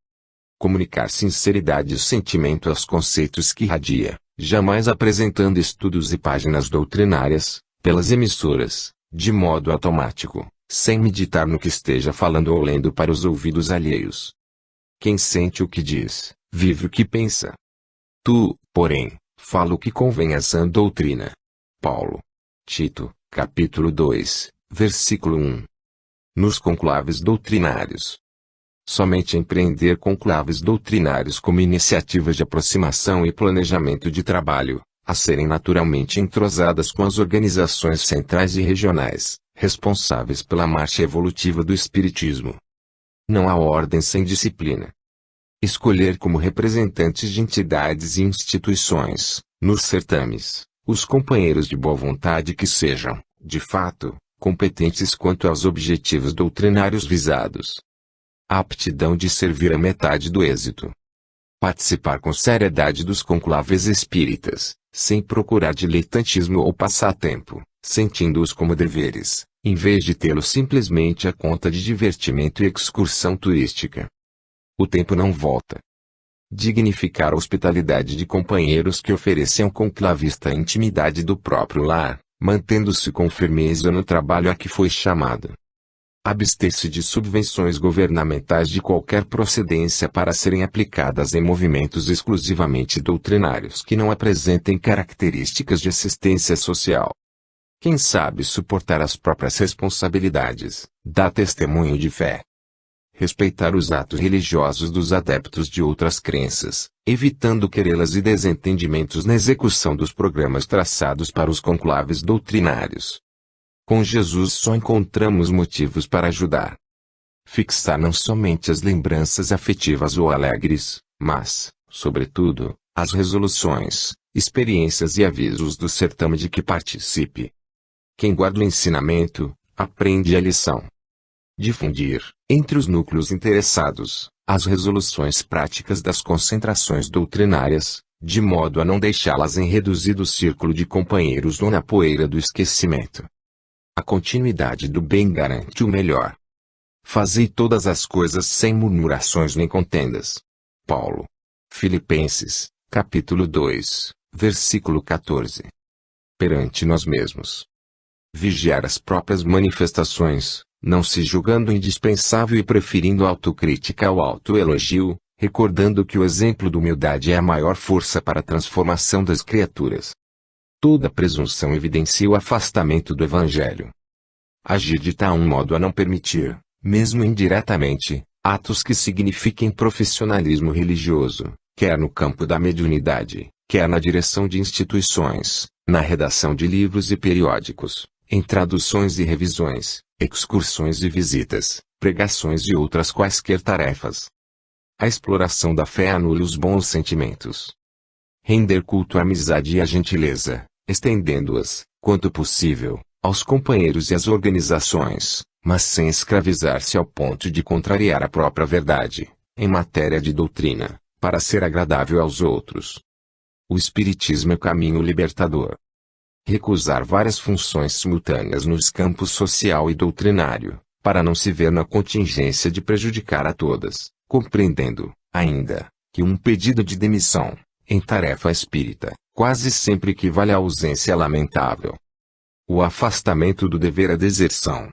Comunicar sinceridade e sentimento aos conceitos que irradia, jamais apresentando estudos e páginas doutrinárias, pelas emissoras, de modo automático, sem meditar no que esteja falando ou lendo para os ouvidos alheios. Quem sente o que diz, vive o que pensa. Tu, porém, fala o que convém à sã doutrina. Paulo. Tito, capítulo 2, versículo 1. Nos conclaves doutrinários. Somente empreender conclaves doutrinários como iniciativas de aproximação e planejamento de trabalho, a serem naturalmente entrosadas com as organizações centrais e regionais, responsáveis pela marcha evolutiva do Espiritismo. Não há ordem sem disciplina. Escolher como representantes de entidades e instituições, nos certames, os companheiros de boa vontade que sejam, de fato, competentes quanto aos objetivos doutrinários visados. A aptidão de servir a metade do êxito. Participar com seriedade dos conclaves espíritas, sem procurar diletantismo ou passatempo, sentindo-os como deveres, em vez de tê-los simplesmente a conta de divertimento e excursão turística. O tempo não volta. Dignificar a hospitalidade de companheiros que oferecem ao conclavista a intimidade do próprio lar, mantendo-se com firmeza no trabalho a que foi chamado. Abster-se de subvenções governamentais de qualquer procedência para serem aplicadas em movimentos exclusivamente doutrinários que não apresentem características de assistência social. Quem sabe suportar as próprias responsabilidades, dá testemunho de fé. Respeitar os atos religiosos dos adeptos de outras crenças, evitando querelas e desentendimentos na execução dos programas traçados para os conclaves doutrinários. Com Jesus só encontramos motivos para ajudar. Fixar não somente as lembranças afetivas ou alegres, mas, sobretudo, as resoluções, experiências e avisos do certame de que participe. Quem guarda o ensinamento, aprende a lição. Difundir, entre os núcleos interessados, as resoluções práticas das concentrações doutrinárias, de modo a não deixá-las em reduzido círculo de companheiros ou na poeira do esquecimento. A continuidade do bem garante o melhor. Fazei todas as coisas sem murmurações nem contendas. Paulo. Filipenses, capítulo 2, versículo 14. Perante nós mesmos. Vigiar as próprias manifestações, não se julgando indispensável e preferindo a autocrítica ao autoelogio, recordando que o exemplo de humildade é a maior força para a transformação das criaturas. Toda presunção evidencia o afastamento do Evangelho. Agir de tal modo a não permitir, mesmo indiretamente, atos que signifiquem profissionalismo religioso, quer no campo da mediunidade, quer na direção de instituições, na redação de livros e periódicos, em traduções e revisões, excursões e visitas, pregações e outras quaisquer tarefas. A exploração da fé anula os bons sentimentos. Render culto à amizade e à gentileza, estendendo-as, quanto possível, aos companheiros e às organizações, mas sem escravizar-se ao ponto de contrariar a própria verdade, em matéria de doutrina, para ser agradável aos outros. O Espiritismo é caminho libertador. Recusar várias funções simultâneas nos campos social e doutrinário, para não se ver na contingência de prejudicar a todas, compreendendo, ainda, que um pedido de demissão, em tarefa espírita, quase sempre equivale à ausência lamentável. O afastamento do dever à deserção.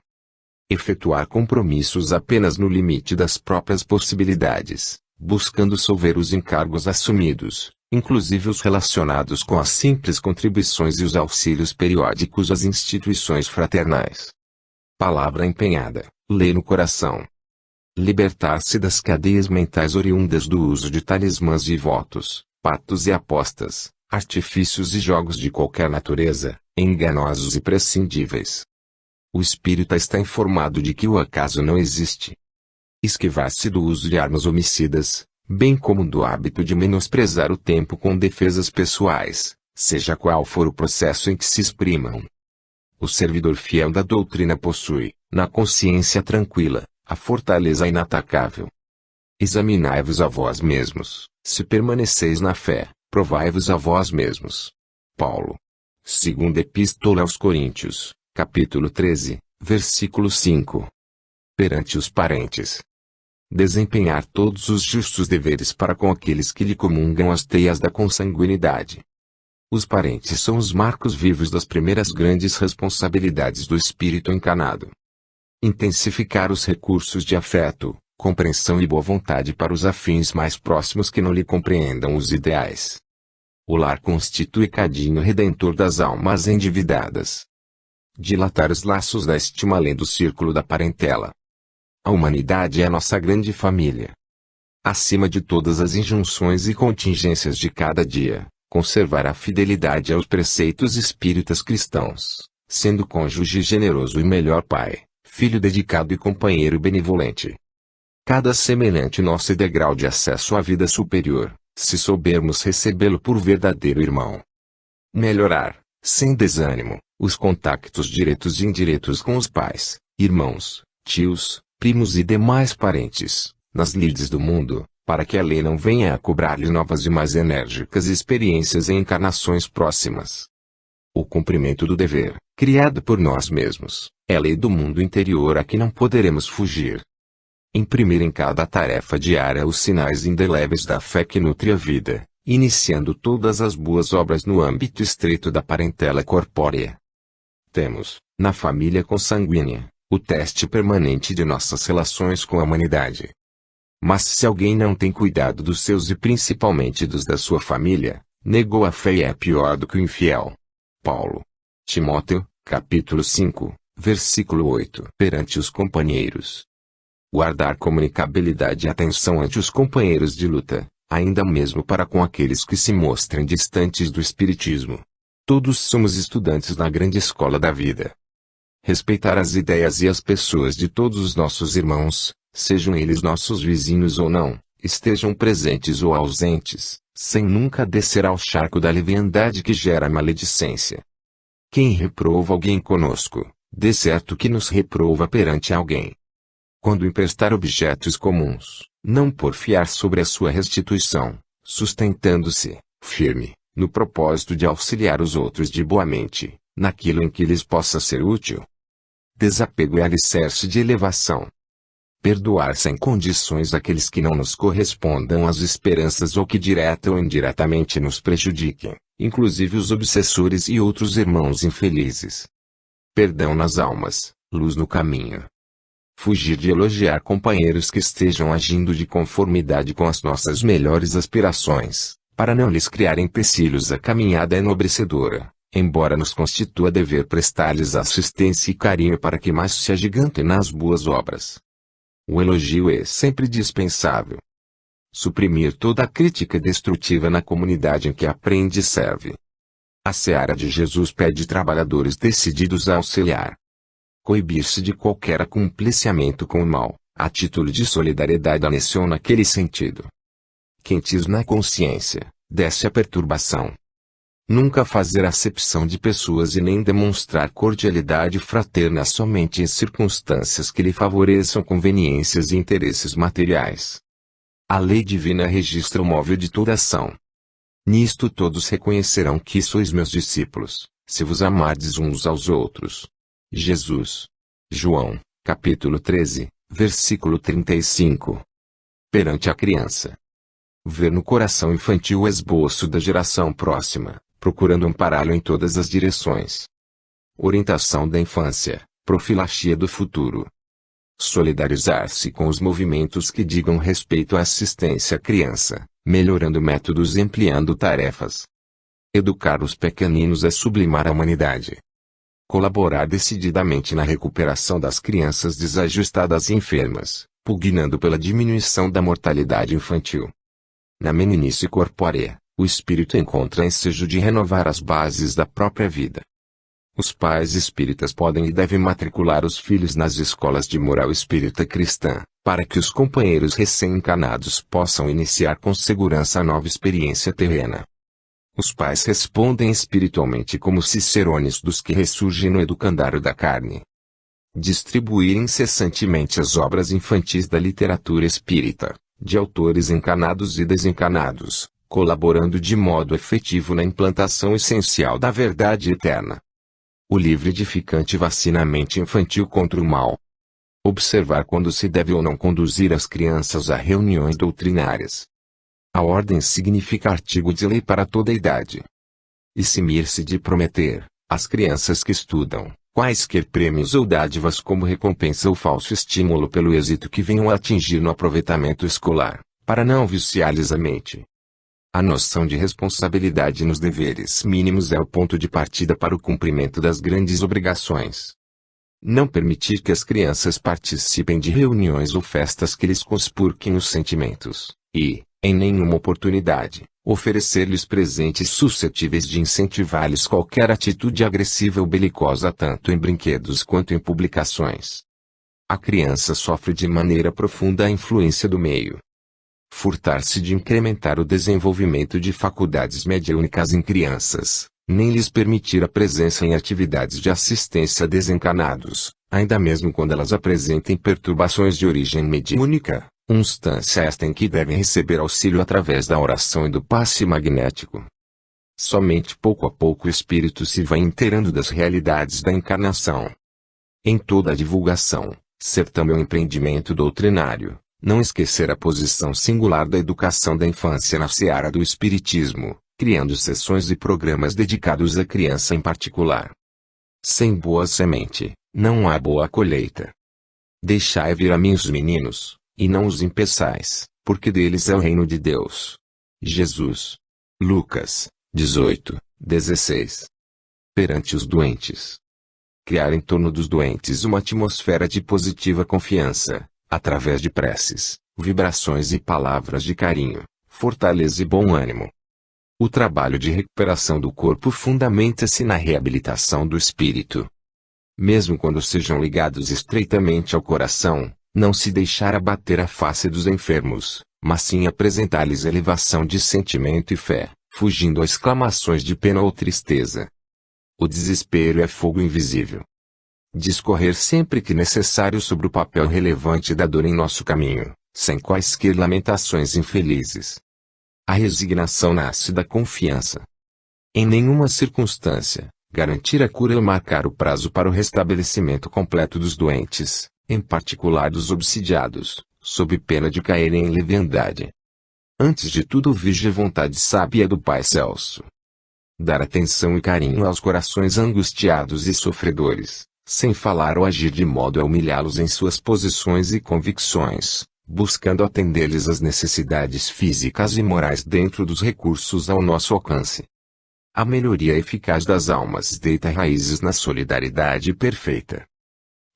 Efetuar compromissos apenas no limite das próprias possibilidades, buscando solver os encargos assumidos, inclusive os relacionados com as simples contribuições e os auxílios periódicos às instituições fraternais. Palavra empenhada, lei no coração. Libertar-se das cadeias mentais oriundas do uso de talismãs e votos, pactos e apostas, artifícios e jogos de qualquer natureza, enganosos e prescindíveis. O espírita está informado de que o acaso não existe. Esquivar-se do uso de armas homicidas, bem como do hábito de menosprezar o tempo com defesas pessoais, seja qual for o processo em que se exprimam. O servidor fiel da doutrina possui, na consciência tranquila, a fortaleza inatacável. Examinai-vos a vós mesmos, se permaneceis na fé, provai-vos a vós mesmos. Paulo. Segunda Epístola aos Coríntios, capítulo 13, versículo 5. Perante os parentes. Desempenhar todos os justos deveres para com aqueles que lhe comungam as teias da consanguinidade. Os parentes são os marcos vivos das primeiras grandes responsabilidades do espírito encarnado. Intensificar os recursos de afeto, compreensão e boa vontade para os afins mais próximos que não lhe compreendam os ideais. O lar constitui cadinho redentor das almas endividadas. Dilatar os laços da estima além do círculo da parentela. A humanidade é a nossa grande família. Acima de todas as injunções e contingências de cada dia, conservar a fidelidade aos preceitos espíritas cristãos, sendo cônjuge generoso e melhor pai, filho dedicado e companheiro benevolente. Cada semelhante nosso degrau de acesso à vida superior, se soubermos recebê-lo por verdadeiro irmão. Melhorar, sem desânimo, os contactos diretos e indiretos com os pais, irmãos, tios, primos e demais parentes, nas lides do mundo, para que a lei não venha a cobrar-lhe novas e mais enérgicas experiências em encarnações próximas. O cumprimento do dever, criado por nós mesmos, é a lei do mundo interior a que não poderemos fugir. Imprimir em cada tarefa diária os sinais indeléveis da fé que nutre a vida, iniciando todas as boas obras no âmbito estreito da parentela corpórea. temos, na família consanguínea, o teste permanente de nossas relações com a humanidade. Mas se alguém não tem cuidado dos seus e principalmente dos da sua família, negou a fé e é pior do que o infiel. Paulo. Timóteo, capítulo 5, versículo 8. Perante os companheiros. Guardar comunicabilidade e atenção ante os companheiros de luta, ainda mesmo para com aqueles que se mostrem distantes do espiritismo. Todos somos estudantes na grande escola da vida. Respeitar as ideias e as pessoas de todos os nossos irmãos, sejam eles nossos vizinhos ou não, estejam presentes ou ausentes, sem nunca descer ao charco da leviandade que gera maledicência. Quem reprova alguém conosco, de certo que nos reprova perante alguém. Quando emprestar objetos comuns, não porfiar sobre a sua restituição, sustentando-se, firme, no propósito de auxiliar os outros de boa mente, naquilo em que lhes possa ser útil. Desapego é alicerce de elevação. Perdoar sem condições aqueles que não nos correspondam às esperanças ou que direta ou indiretamente nos prejudiquem, inclusive os obsessores e outros irmãos infelizes. Perdão nas almas, luz no caminho. Fugir de elogiar companheiros que estejam agindo de conformidade com as nossas melhores aspirações, para não lhes criar empecilhos à caminhada enobrecedora, embora nos constitua dever prestar-lhes assistência e carinho para que mais se agigantem nas boas obras. O elogio é sempre dispensável. Suprimir toda a crítica destrutiva na comunidade em que aprende e serve. A seara de Jesus pede trabalhadores decididos a auxiliar. Coibir-se de qualquer acompliciamento com o mal, a título de solidariedade nesse ou naquele sentido. Quentes na consciência, desce a perturbação. Nunca fazer acepção de pessoas e nem demonstrar cordialidade fraterna somente em circunstâncias que lhe favoreçam conveniências e interesses materiais. A lei divina registra o móvel de toda ação. Nisto todos reconhecerão que sois meus discípulos, se vos amardes uns aos outros. Jesus. João, capítulo 13, versículo 35. Perante a criança. Ver no coração infantil o esboço da geração próxima, procurando ampará-lo em todas as direções. Orientação da infância, profilaxia do futuro. Solidarizar-se com os movimentos que digam respeito à assistência à criança, melhorando métodos e ampliando tarefas. Educar os pequeninos é sublimar a humanidade. Colaborar decididamente na recuperação das crianças desajustadas e enfermas, pugnando pela diminuição da mortalidade infantil. Na meninice corpórea, o espírito encontra ensejo de renovar as bases da própria vida. Os pais espíritas podem e devem matricular os filhos nas escolas de moral espírita cristã, para que os companheiros recém-encarnados possam iniciar com segurança a nova experiência terrena. Os pais respondem espiritualmente como cicerones dos que ressurgem no educandário da carne. Distribuir incessantemente as obras infantis da literatura espírita, de autores encarnados e desencarnados, colaborando de modo efetivo na implantação essencial da verdade eterna. O livre edificante vacina a mente infantil contra o mal. Observar quando se deve ou não conduzir as crianças a reuniões doutrinárias. A ordem significa artigo de lei para toda a idade. Eximir-se de prometer, às crianças que estudam, quaisquer prêmios ou dádivas como recompensa ou falso estímulo pelo êxito que venham a atingir no aproveitamento escolar, para não viciar-lhes a mente. A noção de responsabilidade nos deveres mínimos é o ponto de partida para o cumprimento das grandes obrigações. Não permitir que as crianças participem de reuniões ou festas que lhes conspurquem os sentimentos, e, em nenhuma oportunidade, oferecer-lhes presentes suscetíveis de incentivar-lhes qualquer atitude agressiva ou belicosa tanto em brinquedos quanto em publicações. A criança sofre de maneira profunda a influência do meio. Furtar-se de incrementar o desenvolvimento de faculdades mediúnicas em crianças, nem lhes permitir a presença em atividades de assistência a desencarnados, ainda mesmo quando elas apresentem perturbações de origem mediúnica, instância esta em que devem receber auxílio através da oração e do passe magnético. Somente pouco a pouco o espírito se vai inteirando das realidades da encarnação. Em toda a divulgação, certame ou empreendimento doutrinário, não esquecer a posição singular da educação da infância na seara do espiritismo, criando sessões e programas dedicados à criança em particular. Sem boa semente, não há boa colheita. Deixai vir a mim os meninos, e não os impeçais, porque deles é o reino de Deus. Jesus. Lucas 18:16. Perante os doentes. Criar em torno dos doentes uma atmosfera de positiva confiança, através de preces, vibrações e palavras de carinho, fortaleza e bom ânimo. O trabalho de recuperação do corpo fundamenta-se na reabilitação do espírito. Mesmo quando sejam ligados estreitamente ao coração, não se deixar abater a face dos enfermos, mas sim apresentar-lhes elevação de sentimento e fé, fugindo a exclamações de pena ou tristeza. O desespero é fogo invisível. Discorrer sempre que necessário sobre o papel relevante da dor em nosso caminho, sem quaisquer lamentações infelizes. A resignação nasce da confiança. Em nenhuma circunstância, garantir a cura ou marcar o prazo para o restabelecimento completo dos doentes, em particular dos obsidiados, sob pena de caírem em leviandade. Antes de tudo vige a vontade sábia do Pai Celso. Dar atenção e carinho aos corações angustiados e sofredores, sem falar ou agir de modo a humilhá-los em suas posições e convicções, buscando atender-lhes às necessidades físicas e morais dentro dos recursos ao nosso alcance. A melhoria eficaz das almas deita raízes na solidariedade perfeita.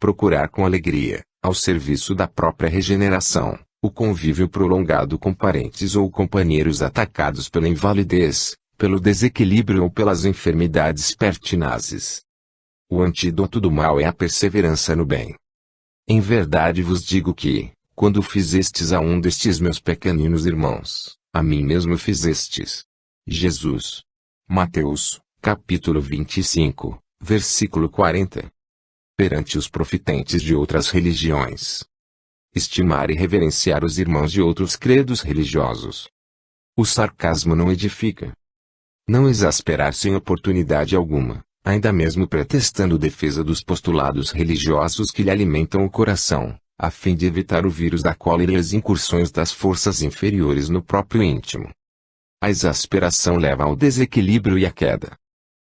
Procurar com alegria, ao serviço da própria regeneração, o convívio prolongado com parentes ou companheiros atacados pela invalidez, pelo desequilíbrio ou pelas enfermidades pertinazes. O antídoto do mal é a perseverança no bem. Em verdade vos digo que, quando fizestes a um destes meus pequeninos irmãos, a mim mesmo fizestes. Jesus. Mateus, capítulo 25, versículo 40. Perante os profitentes de outras religiões. Estimar e reverenciar os irmãos de outros credos religiosos. O sarcasmo não edifica. Não exasperar sem oportunidade alguma, ainda mesmo pretextando defesa dos postulados religiosos que lhe alimentam o coração, a fim de evitar o vírus da cólera e as incursões das forças inferiores no próprio íntimo. A exasperação leva ao desequilíbrio e à queda.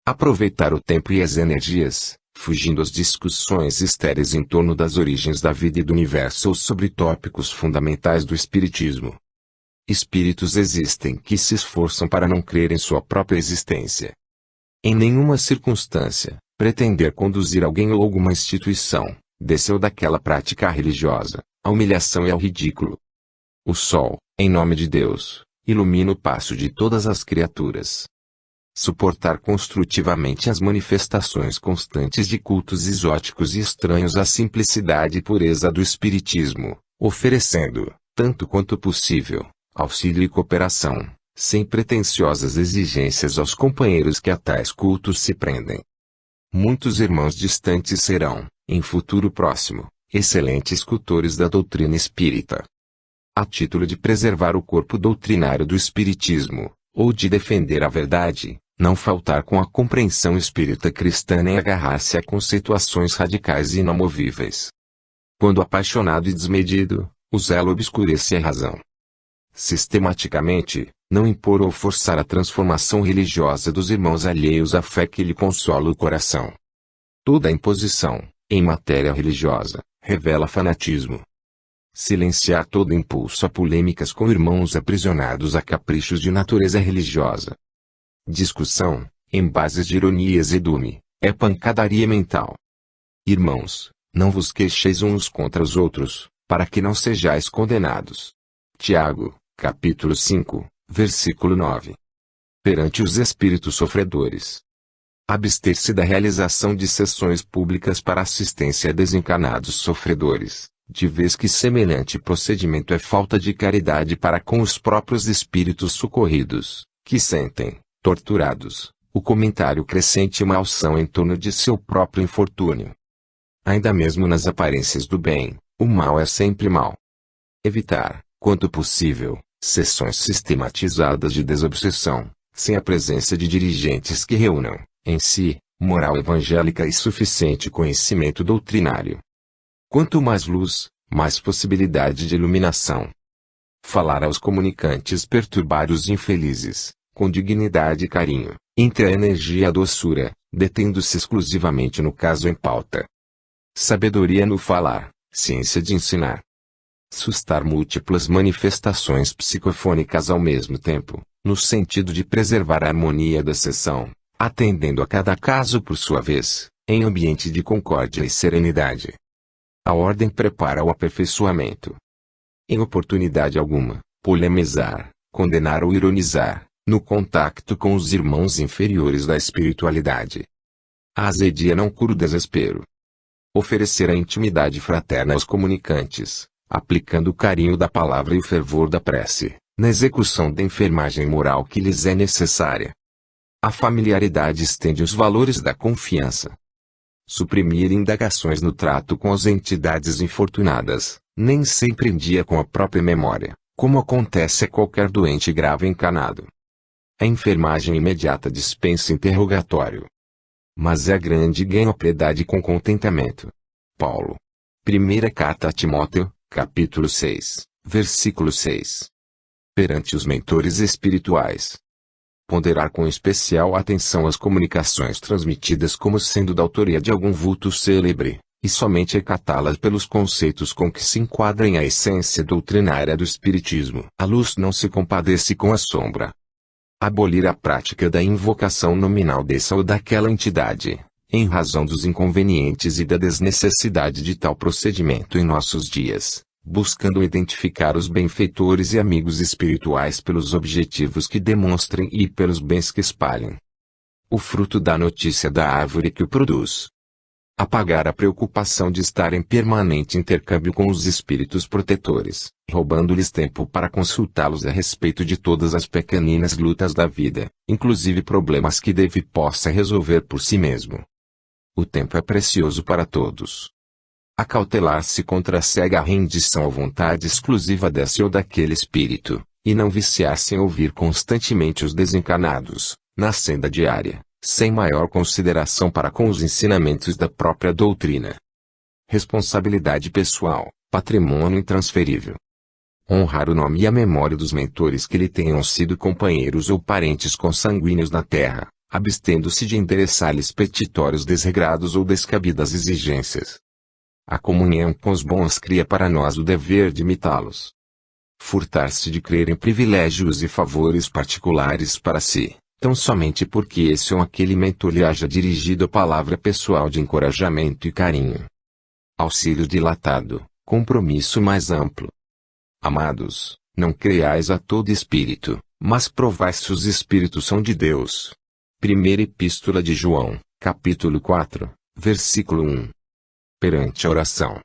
Aproveitar o tempo e as energias, fugindo às discussões estéreis em torno das origens da vida e do universo ou sobre tópicos fundamentais do espiritismo. Espíritos existem que se esforçam para não crer em sua própria existência. Em nenhuma circunstância, pretender conduzir alguém ou alguma instituição, desse ou daquela prática religiosa, à humilhação e ao ridículo. O sol, em nome de Deus, ilumina o passo de todas as criaturas. Suportar construtivamente as manifestações constantes de cultos exóticos e estranhos à simplicidade e pureza do espiritismo, oferecendo, tanto quanto possível, auxílio e cooperação, sem pretensiosas exigências aos companheiros que a tais cultos se prendem. Muitos irmãos distantes serão, em futuro próximo, excelentes cultores da doutrina espírita. A título de preservar o corpo doutrinário do espiritismo, ou de defender a verdade, não faltar com a compreensão espírita cristã nem agarrar-se a conceituações radicais e inamovíveis. Quando apaixonado e desmedido, o zelo obscurece a razão. Sistematicamente, não impor ou forçar a transformação religiosa dos irmãos alheios à fé que lhe consola o coração. Toda imposição, em matéria religiosa, revela fanatismo. Silenciar todo impulso a polêmicas com irmãos aprisionados a caprichos de natureza religiosa. Discussão, em bases de ironia e azedume, é pancadaria mental. Irmãos, não vos queixeis uns contra os outros, para que não sejais condenados. Tiago, capítulo 5, versículo 9. Perante os espíritos sofredores. Abster-se da realização de sessões públicas para assistência a desencarnados sofredores, de vez que semelhante procedimento é falta de caridade para com os próprios espíritos socorridos, que sentem, torturados, o comentário crescente e malsão em torno de seu próprio infortúnio. Ainda mesmo nas aparências do bem, o mal é sempre mal. Evitar, quanto possível, sessões sistematizadas de desobsessão, sem a presença de dirigentes que reúnam, em si, moral evangélica e suficiente conhecimento doutrinário. Quanto mais luz, mais possibilidade de iluminação. Falar aos comunicantes perturbar os infelizes, com dignidade e carinho, entre a energia e a doçura, detendo-se exclusivamente no caso em pauta. Sabedoria no falar, ciência de ensinar. Sustar múltiplas manifestações psicofônicas ao mesmo tempo, no sentido de preservar a harmonia da sessão, atendendo a cada caso por sua vez, em ambiente de concórdia e serenidade. A ordem prepara o aperfeiçoamento. Em oportunidade alguma, polemizar, condenar ou ironizar, no contacto com os irmãos inferiores da espiritualidade. A azedia não cura o desespero. Oferecer a intimidade fraterna aos comunicantes, aplicando o carinho da palavra e o fervor da prece, na execução da enfermagem moral que lhes é necessária. A familiaridade estende os valores da confiança. Suprimir indagações no trato com as entidades infortunadas, nem sempre em dia com a própria memória, como acontece a qualquer doente grave encanado. A enfermagem imediata dispensa interrogatório. Mas é grande ganho a piedade com contentamento. Paulo. Primeira carta a Timóteo, capítulo 6, versículo 6. Perante os mentores espirituais. Ponderar com especial atenção as comunicações transmitidas como sendo da autoria de algum vulto célebre, e somente acatá-las pelos conceitos com que se enquadrem a essência doutrinária do Espiritismo. A luz não se compadece com a sombra. Abolir a prática da invocação nominal dessa ou daquela entidade, em razão dos inconvenientes e da desnecessidade de tal procedimento em nossos dias, buscando identificar os benfeitores e amigos espirituais pelos objetivos que demonstrem e pelos bens que espalhem. O fruto da notícia da árvore que o produz. Apagar a preocupação de estar em permanente intercâmbio com os espíritos protetores, roubando-lhes tempo para consultá-los a respeito de todas as pequeninas lutas da vida, inclusive problemas que possa resolver por si mesmo. O tempo é precioso para todos. Acautelar-se contra a cega rendição à vontade exclusiva desse ou daquele espírito, e não viciar-se em ouvir constantemente os desencanados, na senda diária, sem maior consideração para com os ensinamentos da própria doutrina. Responsabilidade pessoal, patrimônio intransferível. Honrar o nome e a memória dos mentores que lhe tenham sido companheiros ou parentes consanguíneos na terra, abstendo-se de endereçar-lhes petitórios desregrados ou descabidas exigências. A comunhão com os bons cria para nós o dever de imitá-los. Furtar-se de crer em privilégios e favores particulares para si, tão somente porque esse ou aquele mentor lhe haja dirigido a palavra pessoal de encorajamento e carinho. Auxílio dilatado, compromisso mais amplo. Amados, não creais a todo espírito, mas provai se os espíritos são de Deus. Primeira Epístola de João, capítulo 4, versículo 1. Perante a oração.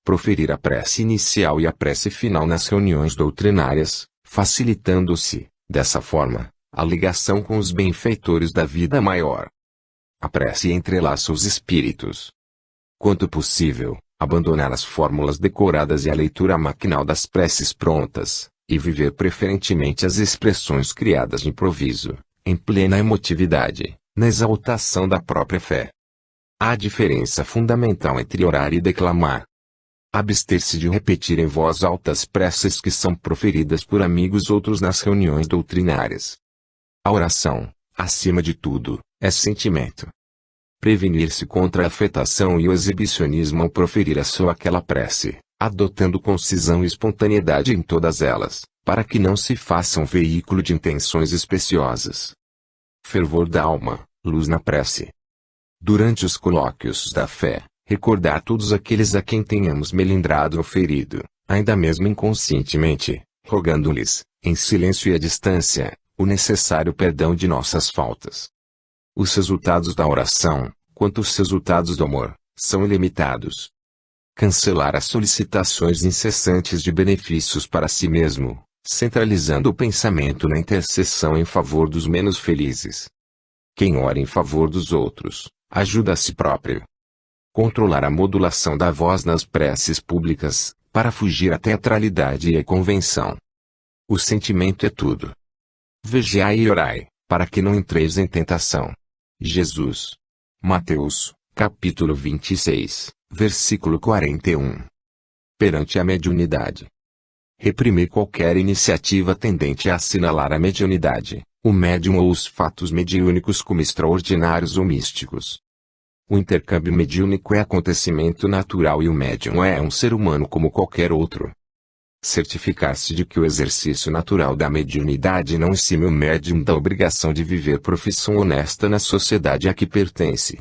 Proferir a prece inicial e a prece final nas reuniões doutrinárias, facilitando-se, dessa forma, a ligação com os benfeitores da vida maior. A prece entrelaça os espíritos. Quanto possível, abandonar as fórmulas decoradas e a leitura maquinal das preces prontas, e viver preferentemente as expressões criadas de improviso, em plena emotividade, na exaltação da própria fé. Há diferença fundamental entre orar e declamar. Abster-se de repetir em voz alta as preces que são proferidas por amigos outros nas reuniões doutrinárias. A oração, acima de tudo, é sentimento. Prevenir-se contra a afetação e o exibicionismo ao proferir a só aquela prece, adotando concisão e espontaneidade em todas elas, para que não se faça um veículo de intenções especiosas. Fervor da alma, luz na prece. Durante os colóquios da fé, recordar todos aqueles a quem tenhamos melindrado ou ferido, ainda mesmo inconscientemente, rogando-lhes, em silêncio e à distância, o necessário perdão de nossas faltas. Os resultados da oração, quanto os resultados do amor, são ilimitados. Cancelar as solicitações incessantes de benefícios para si mesmo, centralizando o pensamento na intercessão em favor dos menos felizes. Quem ora em favor dos outros, ajuda a si próprio. Controlar a modulação da voz nas preces públicas, para fugir à teatralidade e à convenção. O sentimento é tudo. Vigiai e orai, para que não entreis em tentação. Jesus. Mateus, capítulo 26, versículo 41. Perante a mediunidade. Reprimir qualquer iniciativa tendente a assinalar a mediunidade, o médium ou os fatos mediúnicos como extraordinários ou místicos. O intercâmbio mediúnico é acontecimento natural e o médium é um ser humano como qualquer outro. Certificar-se de que o exercício natural da mediunidade não exime o médium da obrigação de viver profissão honesta na sociedade a que pertence.